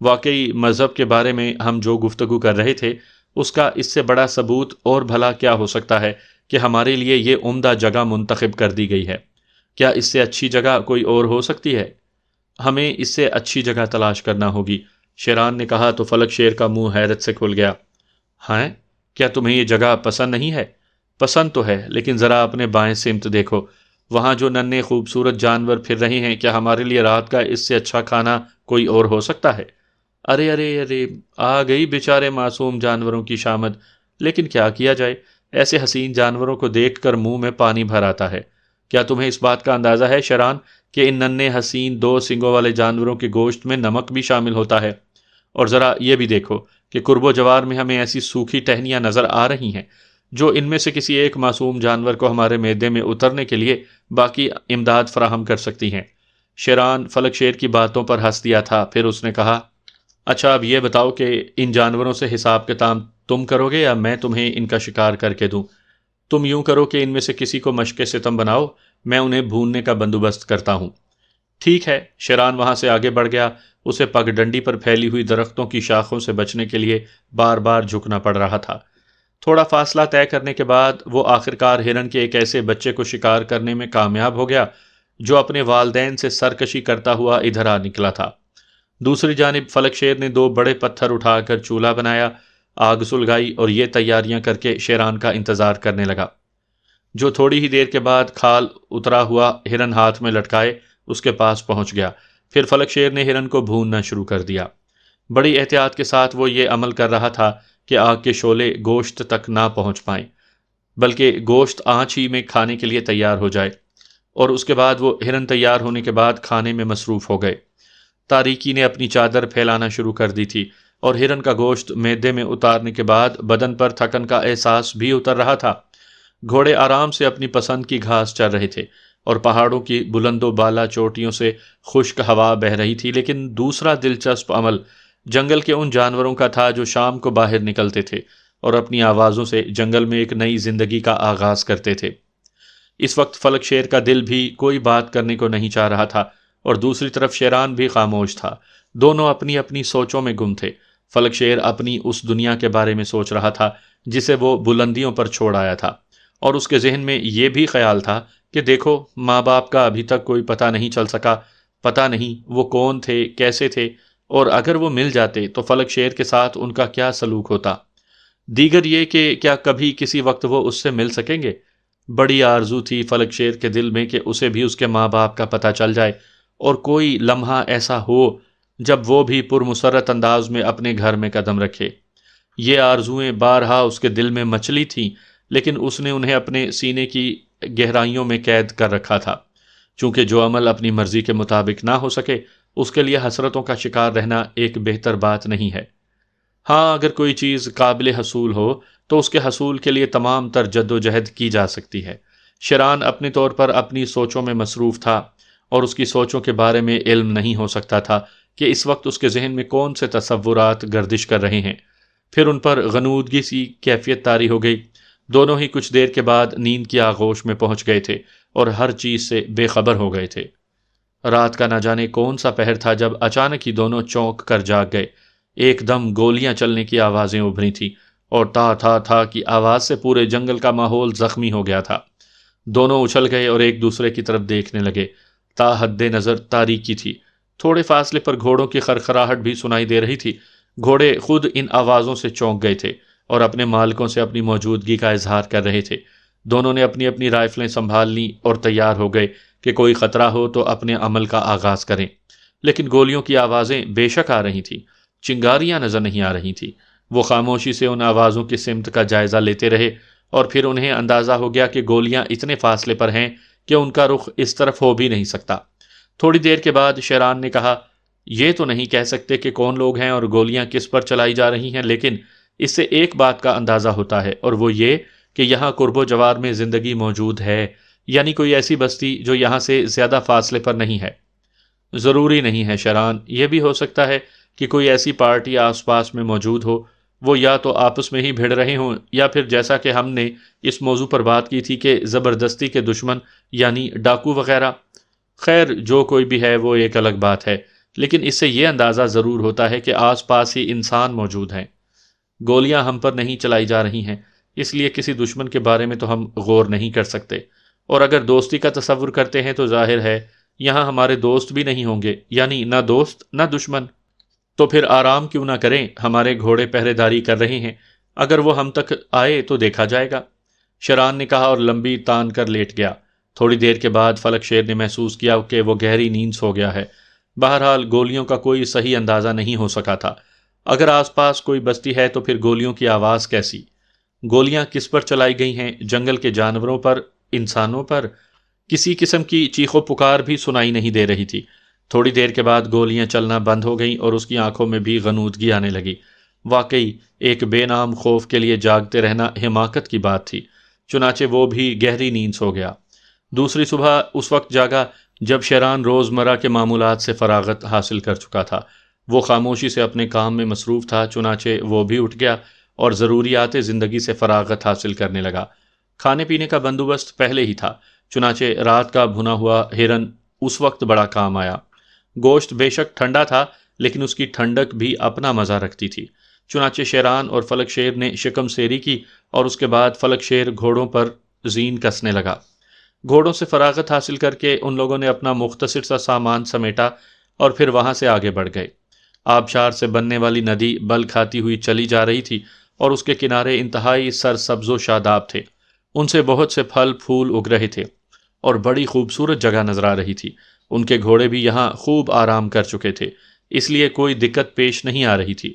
واقعی مذہب کے بارے میں ہم جو گفتگو کر رہے تھے اس کا اس سے بڑا ثبوت اور بھلا کیا ہو سکتا ہے کہ ہمارے لیے یہ عمدہ جگہ منتخب کر دی گئی ہے۔ کیا اس سے اچھی جگہ کوئی اور ہو سکتی ہے؟ ہمیں اس سے اچھی جگہ تلاش کرنا ہوگی، شیران نے کہا تو فلک شیر کا منہ حیرت سے کھل گیا۔ ہاں، کیا تمہیں یہ جگہ پسند نہیں ہے؟ پسند تو ہے، لیکن ذرا اپنے بائیں سمت دیکھو، وہاں جو ننھے خوبصورت جانور پھر رہے ہیں، کیا ہمارے لیے رات کا اس سے اچھا کھانا کوئی اور ہو سکتا ہے؟ ارے ارے ارے، آ گئی بیچارے معصوم جانوروں کی شامت، لیکن کیا کیا جائے، ایسے حسین جانوروں کو دیکھ کر منہ میں پانی بھر آتا ہے۔ کیا تمہیں اس بات کا اندازہ ہے شیران کہ ان ننھے حسین دو سنگوں والے جانوروں کے گوشت میں نمک بھی شامل ہوتا ہے؟ اور ذرا یہ بھی دیکھو کہ قرب و جوار میں ہمیں ایسی سوکھی ٹہنیاں نظر آ رہی ہیں جو ان میں سے کسی ایک معصوم جانور کو ہمارے معدے میں اترنے کے لیے باقی امداد فراہم کر سکتی ہیں۔ شیران فلک شیر کی باتوں پر ہنس دیا تھا، پھر اس نے کہا، اچھا اب یہ بتاؤ کہ ان جانوروں سے حساب کتاب تم کرو گے یا میں تمہیں ان کا شکار کر کے دوں؟ تم یوں کرو کہ ان میں سے کسی کو مشق ستم بناؤ، میں انہیں بھوننے کا بندوبست کرتا ہوں۔ ٹھیک ہے۔ شیران وہاں سے آگے بڑھ گیا۔ اسے پگ ڈنڈی پر پھیلی ہوئی درختوں کی شاخوں سے بچنے کے لیے بار بار جھکنا پڑ رہا تھا۔ تھوڑا فاصلہ طے کرنے کے بعد وہ آخرکار ہرن کے ایک ایسے بچے کو شکار کرنے میں کامیاب ہو گیا جو اپنے والدین سے سرکشی کرتا ہوا ادھر آ نکلا تھا۔ دوسری جانب فلک شیر نے دو بڑے پتھر اٹھا کر چولہا بنایا، آگ سلگائی اور یہ تیاریاں کر کے شیران کا انتظار کرنے لگا، جو تھوڑی ہی دیر کے بعد کھال اترا ہوا ہرن ہاتھ میں لٹکائے اس کے پاس پہنچ گیا۔ پھر فلک شیر نے ہرن کو بھوننا شروع کر دیا۔ بڑی احتیاط کے ساتھ وہ یہ عمل کر رہا تھا کہ آگ کے شعلے گوشت تک نہ پہنچ پائیں، بلکہ گوشت آنچ ہی میں کھانے کے لیے تیار ہو جائے، اور اس کے بعد وہ ہرن تیار ہونے کے بعد کھانے میں مصروف ہو گئے۔ تاریکی نے اپنی چادر پھیلانا شروع کر دی تھی اور ہرن کا گوشت معدے میں اتارنے کے بعد بدن پر تھکن کا احساس بھی اتر رہا تھا۔ گھوڑے آرام سے اپنی پسند کی گھاس چر رہے تھے اور پہاڑوں کی بلند و بالا چوٹیوں سے خشک ہوا بہہ رہی تھی، لیکن دوسرا دلچسپ عمل جنگل کے ان جانوروں کا تھا جو شام کو باہر نکلتے تھے اور اپنی آوازوں سے جنگل میں ایک نئی زندگی کا آغاز کرتے تھے۔ اس وقت فلک شیر کا دل بھی کوئی بات کرنے کو نہیں چاہ رہا تھا اور دوسری طرف شیران بھی خاموش تھا۔ دونوں اپنی اپنی سوچوں میں گم تھے۔ فلک شیر اپنی اس دنیا کے بارے میں سوچ رہا تھا جسے وہ بلندیوں پر چھوڑ آیا تھا، اور اس کے ذہن میں یہ بھی خیال تھا کہ دیکھو، ماں باپ کا ابھی تک کوئی پتہ نہیں چل سکا، پتہ نہیں وہ کون تھے، کیسے تھے، اور اگر وہ مل جاتے تو فلک شیر کے ساتھ ان کا کیا سلوک ہوتا۔ دیگر یہ کہ کیا کبھی کسی وقت وہ اس سے مل سکیں گے؟ بڑی آرزو تھی فلک شیر کے دل میں کہ اسے بھی اس کے ماں باپ کا پتہ چل جائے اور کوئی لمحہ ایسا ہو جب وہ بھی پرمسرت انداز میں اپنے گھر میں قدم رکھے۔ یہ آرزوئیں بارہا اس کے دل میں مچلی تھیں، لیکن اس نے انہیں اپنے سینے کی گہرائیوں میں قید کر رکھا تھا، چونکہ جو عمل اپنی مرضی کے مطابق نہ ہو سکے اس کے لیے حسرتوں کا شکار رہنا ایک بہتر بات نہیں ہے۔ ہاں، اگر کوئی چیز قابل حصول ہو تو اس کے حصول کے لیے تمام تر جد و جہد کی جا سکتی ہے۔ شیران اپنے طور پر اپنی سوچوں میں مصروف تھا اور اس کی سوچوں کے بارے میں علم نہیں ہو سکتا تھا کہ اس وقت اس کے ذہن میں کون سے تصورات گردش کر رہے ہیں۔ پھر ان پر غنودگی سی کیفیت طاری ہو گئی۔ دونوں ہی کچھ دیر کے بعد نیند کی آغوش میں پہنچ گئے تھے اور ہر چیز سے بے خبر ہو گئے تھے۔ رات کا نہ جانے کون سا پہر تھا جب اچانک ہی دونوں چونک کر جاگ گئے۔ ایک دم گولیاں چلنے کی آوازیں ابھری تھیں اور تھا کی آواز سے پورے جنگل کا ماحول زخمی ہو گیا تھا۔ دونوں اچھل گئے اور ایک دوسرے کی طرف دیکھنے لگے۔ تا حد نظر تاریکی تھی۔ تھوڑے فاصلے پر گھوڑوں کی خرخراہٹ بھی سنائی دے رہی تھی۔ گھوڑے خود ان آوازوں سے چونک گئے تھے اور اپنے مالکوں سے اپنی موجودگی کا اظہار کر رہے تھے۔ دونوں نے اپنی اپنی رائفلیں سنبھال لیں اور تیار ہو گئے کہ کوئی خطرہ ہو تو اپنے عمل کا آغاز کریں۔ لیکن گولیوں کی آوازیں بے شک آ رہی تھیں، چنگاریاں نظر نہیں آ رہی تھیں۔ وہ خاموشی سے ان آوازوں کی سمت کا جائزہ لیتے رہے اور پھر انہیں اندازہ ہو گیا کہ گولیاں اتنے فاصلے پر ہیں کہ ان کا رخ اس طرف ہو بھی نہیں سکتا۔ تھوڑی دیر کے بعد شیران نے کہا، یہ تو نہیں کہہ سکتے کہ کون لوگ ہیں اور گولیاں کس پر چلائی جا رہی ہیں، لیکن اس سے ایک بات کا اندازہ ہوتا ہے اور وہ یہ کہ یہاں قرب و جوار میں زندگی موجود ہے، یعنی کوئی ایسی بستی جو یہاں سے زیادہ فاصلے پر نہیں ہے۔ ضروری نہیں ہے شیران، یہ بھی ہو سکتا ہے کہ کوئی ایسی پارٹی آس پاس میں موجود ہو، وہ یا تو آپس میں ہی بھیڑ رہے ہوں یا پھر جیسا کہ ہم نے اس موضوع پر بات کی تھی کہ زبردستی کے دشمن یعنی ڈاکو وغیرہ۔ خیر جو کوئی بھی ہے وہ ایک الگ بات ہے، لیکن اس سے یہ اندازہ ضرور ہوتا ہے کہ آس پاس ہی انسان موجود ہیں۔ گولیاں ہم پر نہیں چلائی جا رہی ہیں، اس لیے کسی دشمن کے بارے میں تو ہم غور نہیں کر سکتے، اور اگر دوستی کا تصور کرتے ہیں تو ظاہر ہے یہاں ہمارے دوست بھی نہیں ہوں گے، یعنی نہ دوست نہ دشمن۔ تو پھر آرام کیوں نہ کریں، ہمارے گھوڑے پہرے داری کر رہے ہیں، اگر وہ ہم تک آئے تو دیکھا جائے گا، شیران نے کہا اور لمبی تان کر لیٹ گیا۔ تھوڑی دیر کے بعد فلک شیر نے محسوس کیا کہ وہ گہری نیند سو گیا ہے۔ بہرحال گولیوں کا کوئی صحیح اندازہ نہیں ہو سکا تھا۔ اگر آس پاس کوئی بستی ہے تو پھر گولیوں کی آواز کیسی؟ گولیاں کس پر چلائی گئی ہیں؟ جنگل کے جانوروں پر؟ انسانوں پر؟ کسی قسم کی چیخ و پکار بھی سنائی نہیں دے رہی تھی۔ تھوڑی دیر کے بعد گولیاں چلنا بند ہو گئیں اور اس کی آنکھوں میں بھی غنودگی آنے لگی۔ واقعی ایک بے نام خوف کے لیے جاگتے رہنا حماقت کی بات تھی، چنانچہ وہ بھی گہری نیند سو گیا۔ دوسری صبح اس وقت جاگا جب شیران روزمرہ کے معمولات سے فراغت حاصل کر چکا تھا۔ وہ خاموشی سے اپنے کام میں مصروف تھا، چنانچہ وہ بھی اٹھ گیا اور ضروریات زندگی سے فراغت حاصل کرنے لگا۔ کھانے پینے کا بندوبست پہلے ہی تھا، چنانچہ رات کا بھنا ہوا ہرن اس وقت بڑا کام آیا۔ گوشت بے شک ٹھنڈا تھا، لیکن اس کی ٹھنڈک بھی اپنا مزہ رکھتی تھی۔ چنانچہ شیران اور فلک شیر نے شکم سیری کی اور اس کے بعد فلک شیر گھوڑوں پر زین کسنے لگا۔ گھوڑوں سے فراغت حاصل کر کے ان لوگوں نے اپنا مختصر سا سامان سمیٹا اور پھر وہاں سے آگے بڑھ گئے۔ آبشار سے بننے والی ندی بل کھاتی ہوئی چلی جا رہی تھی اور اس کے کنارے انتہائی سرسبز و شاداب تھے۔ ان سے بہت سے پھل پھول اگ رہے تھے اور بڑی خوبصورت جگہ نظر آ رہی تھی۔ ان کے گھوڑے بھی یہاں خوب آرام کر چکے تھے، اس لیے کوئی دقت پیش نہیں آ رہی تھی۔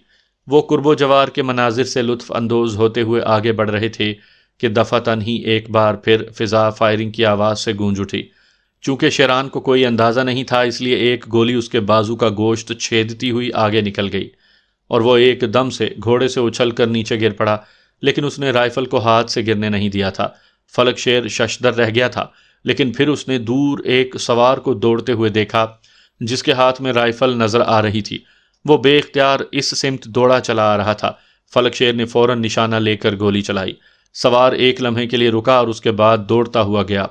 وہ قرب و جوار کے مناظر سے لطف اندوز ہوتے ہوئے آگے بڑھ رہے تھے کہ دفعتاً ہی ایک بار پھر فضا فائرنگ کی آواز سے گونج اٹھی۔ چونکہ شیران کو کوئی اندازہ نہیں تھا، اس لیے ایک گولی اس کے بازو کا گوشت چھیدتی ہوئی آگے نکل گئی اور وہ ایک دم سے گھوڑے سے اچھل کر نیچے گر پڑا، لیکن اس نے رائفل کو ہاتھ سے گرنے نہیں دیا تھا۔ فلک شیر ششدر رہ گیا تھا، لیکن پھر اس نے دور ایک سوار کو دوڑتے ہوئے دیکھا جس کے ہاتھ میں رائفل نظر آ رہی تھی۔ وہ بے اختیار اس سمت دوڑا چلا آ رہا تھا۔ فلک شیر نے فوراً نشانہ لے کر گولی چلائی۔ سوار ایک لمحے کے لیے رکا اور اس کے بعد دوڑتا ہوا گیا۔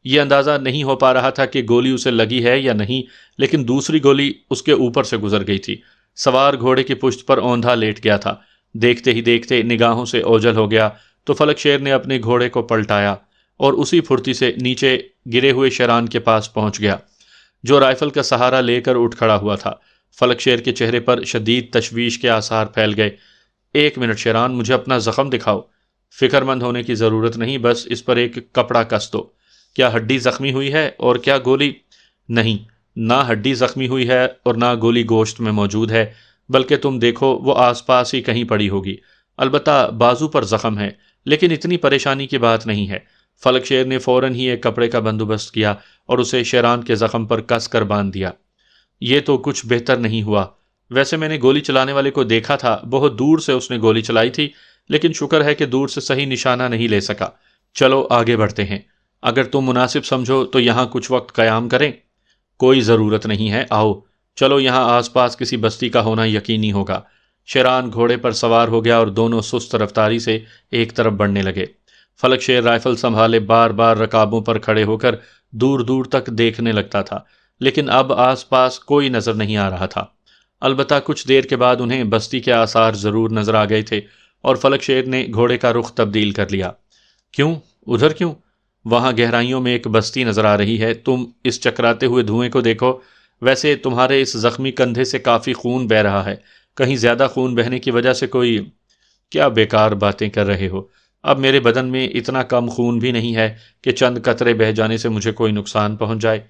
یہ اندازہ نہیں ہو پا رہا تھا کہ گولی اسے لگی ہے یا نہیں، لیکن دوسری گولی اس کے اوپر سے گزر گئی تھی۔ سوار گھوڑے کی پشت پر اوندھا لیٹ گیا تھا۔ دیکھتے ہی دیکھتے نگاہوں سے اوجھل ہو گیا تو فلک شیر نے اپنے گھوڑے کو پلٹایا اور اسی پھرتی سے نیچے گرے ہوئے شیران کے پاس پہنچ گیا، جو رائفل کا سہارا لے کر اٹھ کھڑا ہوا تھا۔ فلک شیر کے چہرے پر شدید تشویش کے آثار پھیل گئے۔ ایک منٹ شیران، مجھے اپنا زخم دکھاؤ۔ فکر مند ہونے کی ضرورت نہیں، بس اس پر ایک کپڑا کس دو۔ کیا ہڈی زخمی ہوئی ہے اور کیا گولی؟ نہیں، نہ ہڈی زخمی ہوئی ہے اور نہ گولی گوشت میں موجود ہے، بلکہ تم دیکھو وہ آس پاس ہی کہیں پڑی ہوگی۔ البتہ بازو پر زخم ہے، لیکن اتنی پریشانی کی بات نہیں ہے۔ فلک شیر نے فوراً ہی ایک کپڑے کا بندوبست کیا اور اسے شیران کے زخم پر کس کر باندھ دیا۔ یہ تو کچھ بہتر نہیں ہوا۔ ویسے میں نے گولی چلانے والے کو دیکھا تھا، بہت دور سے اس نے گولی چلائی تھی، لیکن شکر ہے کہ دور سے صحیح نشانہ نہیں لے سکا۔ چلو آگے بڑھتے ہیں، اگر تم مناسب سمجھو تو یہاں کچھ وقت قیام کریں۔ کوئی ضرورت نہیں ہے، آؤ چلو، یہاں آس پاس کسی بستی کا ہونا یقینی ہوگا۔ شیران گھوڑے پر سوار ہو گیا اور دونوں سست رفتاری سے ایک طرف بڑھنے لگے۔ فلک شیر رائفل سنبھالے بار بار رکابوں پر کھڑے ہو کر دور دور تک دیکھنے لگتا تھا، لیکن اب آس پاس کوئی نظر نہیں آ رہا تھا۔ البتہ کچھ دیر کے بعد انہیں بستی کے آثار ضرور نظر آ گئے تھے اور فلک شیر نے گھوڑے کا رخ تبدیل کر لیا۔ کیوں؟ ادھر کیوں؟ وہاں گہرائیوں میں ایک بستی نظر آ رہی ہے، تم اس چکراتے ہوئے دھوئیں کو دیکھو۔ ویسے تمہارے اس زخمی کندھے سے کافی خون بہہ رہا ہے، کہیں زیادہ خون بہنے کی وجہ سے کوئی… کیا بیکار باتیں کر رہے ہو؟ اب میرے بدن میں اتنا کم خون بھی نہیں ہے کہ چند قطرے بہہ جانے سے مجھے کوئی نقصان پہنچ جائے۔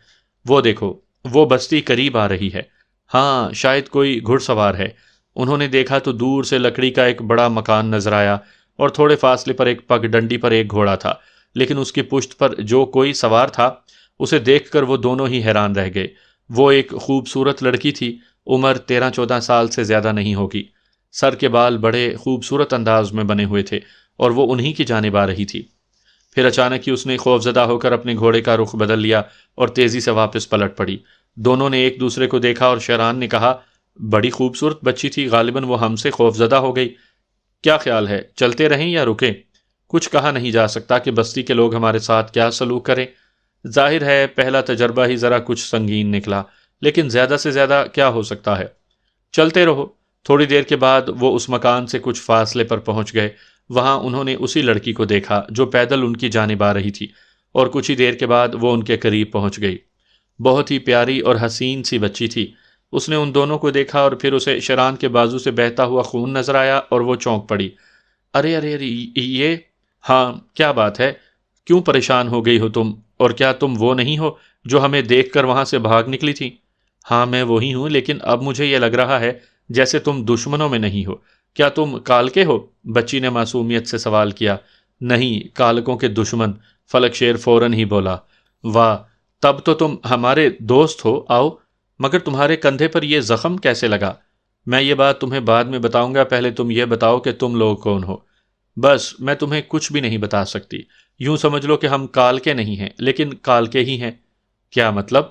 وہ دیکھو، وہ بستی قریب آ رہی ہے۔ ہاں، شاید کوئی گھڑ سوار ہے۔ انہوں نے دیکھا تو دور سے لکڑی کا ایک بڑا مکان نظر آیا اور تھوڑے فاصلے پر ایک پگ ڈنڈی پر ایک گھوڑا تھا، لیکن اس کی پشت پر جو کوئی سوار تھا اسے دیکھ کر وہ دونوں ہی حیران رہ گئے۔ وہ ایک خوبصورت لڑکی تھی، عمر 13-14 سال سے زیادہ نہیں ہوگی۔ سر کے بال بڑے خوبصورت انداز میں بنے ہوئے تھے اور وہ انہی کی جانب آ رہی تھی۔ پھر اچانک ہی اس نے خوفزدہ ہو کر اپنے گھوڑے کا رخ بدل لیا اور تیزی سے واپس پلٹ پڑی۔ دونوں نے ایک دوسرے کو دیکھا اور شیران نے کہا، بڑی خوبصورت بچی تھی، غالباً وہ ہم سے خوفزدہ ہو گئی۔ کیا خیال ہے، چلتے رہیں یا رکیں؟ کچھ کہا نہیں جا سکتا کہ بستی کے لوگ ہمارے ساتھ کیا سلوک کریں۔ ظاہر ہے پہلا تجربہ ہی ذرا کچھ سنگین نکلا، لیکن زیادہ سے زیادہ کیا ہو سکتا ہے۔ چلتے رہو۔ تھوڑی دیر کے بعد وہ اس مکان سے کچھ فاصلے پر پہنچ گئے۔ وہاں انہوں نے اسی لڑکی کو دیکھا جو پیدل ان کی جانب آ رہی تھی، اور کچھ ہی دیر کے بعد وہ ان کے قریب پہنچ گئی۔ بہت ہی پیاری اور حسین سی بچی تھی۔ اس نے ان دونوں کو دیکھا اور پھر اسے شیران کے بازو سے بہتا ہوا خون نظر آیا اور وہ چونک پڑی۔ ارے ارے ارے، یہ… ہاں، کیا بات ہے؟ کیوں پریشان ہو گئی ہو تم؟ اور کیا تم وہ نہیں ہو جو ہمیں دیکھ کر وہاں سے بھاگ نکلی تھی؟ ہاں میں وہی ہوں، لیکن اب مجھے یہ لگ رہا ہے جیسے تم دشمنوں میں نہیں ہو۔ کیا تم کالکے ہو؟ بچی نے معصومیت سے سوال کیا۔ نہیں، کالکوں کے دشمن، فلک شیر فوراً ہی بولا۔ واہ، تب تو تم ہمارے دوست ہو۔ آؤ، مگر تمہارے کندھے پر یہ زخم کیسے لگا؟ میں یہ بات تمہیں بعد میں بتاؤں گا، پہلے تم یہ بتاؤ کہ تم لوگ کون ہو۔ بس میں تمہیں کچھ بھی نہیں بتا سکتی۔ یوں سمجھ لو کہ ہم کالکے نہیں ہیں، لیکن کالکے ہی ہیں۔ کیا مطلب؟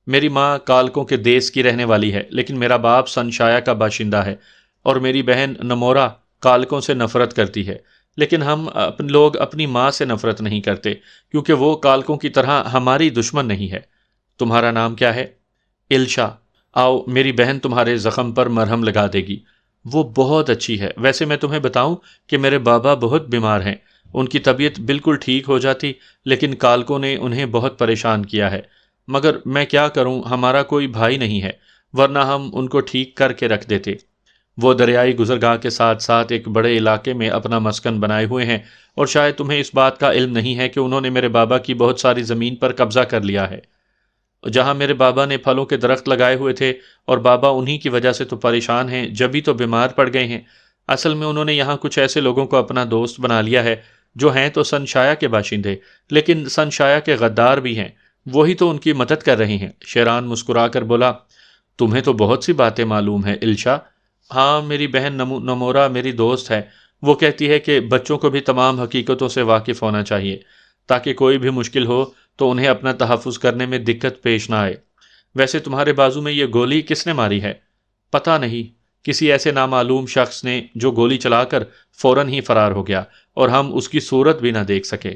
میری ماں کالکوں کے دیس کی رہنے والی ہے، لیکن میرا باپ سنشایا کا باشندہ ہے، اور میری بہن نمورا کالکوں سے نفرت کرتی ہے۔ لیکن ہم لوگ اپنی ماں سے نفرت نہیں کرتے، کیونکہ وہ کالکوں کی طرح ہماری دشمن نہیں ہے۔ تمہارا نام کیا ہے؟ الشا۔ آؤ، میری بہن تمہارے زخم پر مرہم لگا دے گی۔ وہ بہت اچھی ہے۔ ویسے میں تمہیں بتاؤں کہ میرے بابا بہت بیمار ہیں، ان کی طبیعت بالکل ٹھیک ہو جاتی، لیکن کالکوں نے انہیں بہت پریشان کیا ہے۔ مگر میں کیا کروں، ہمارا کوئی بھائی نہیں ہے، ورنہ ہم ان کو ٹھیک کر کے رکھ دیتے۔ وہ دریائی گزرگاہ کے ساتھ ساتھ ایک بڑے علاقے میں اپنا مسکن بنائے ہوئے ہیں، اور شاید تمہیں اس بات کا علم نہیں ہے کہ انہوں نے میرے بابا کی بہت ساری زمین پر قبضہ کر لیا ہے۔ جہاں میرے بابا نے پھلوں کے درخت لگائے ہوئے تھے، اور بابا انہی کی وجہ سے تو پریشان ہیں، جبھی تو بیمار پڑ گئے ہیں۔ اصل میں انہوں نے یہاں کچھ ایسے لوگوں کو اپنا دوست بنا لیا ہے جو ہیں تو سنشایا کے باشندے، لیکن سنشایا کے غدار بھی ہیں، وہی تو ان کی مدد کر رہے ہیں۔ شیران مسکرا کر بولا، تمہیں تو بہت سی باتیں معلوم ہیں الشا۔ ہاں، میری بہن نمورا میری دوست ہے، وہ کہتی ہے کہ بچوں کو بھی تمام حقیقتوں سے واقف ہونا چاہیے، تاکہ کوئی بھی مشکل ہو تو انہیں اپنا تحفظ کرنے میں دقت پیش نہ آئے۔ ویسے تمہارے بازو میں یہ گولی کس نے ماری ہے؟ پتہ نہیں، کسی ایسے نامعلوم شخص نے جو گولی چلا کر فوراً ہی فرار ہو گیا، اور ہم اس کی صورت بھی نہ دیکھ سکے۔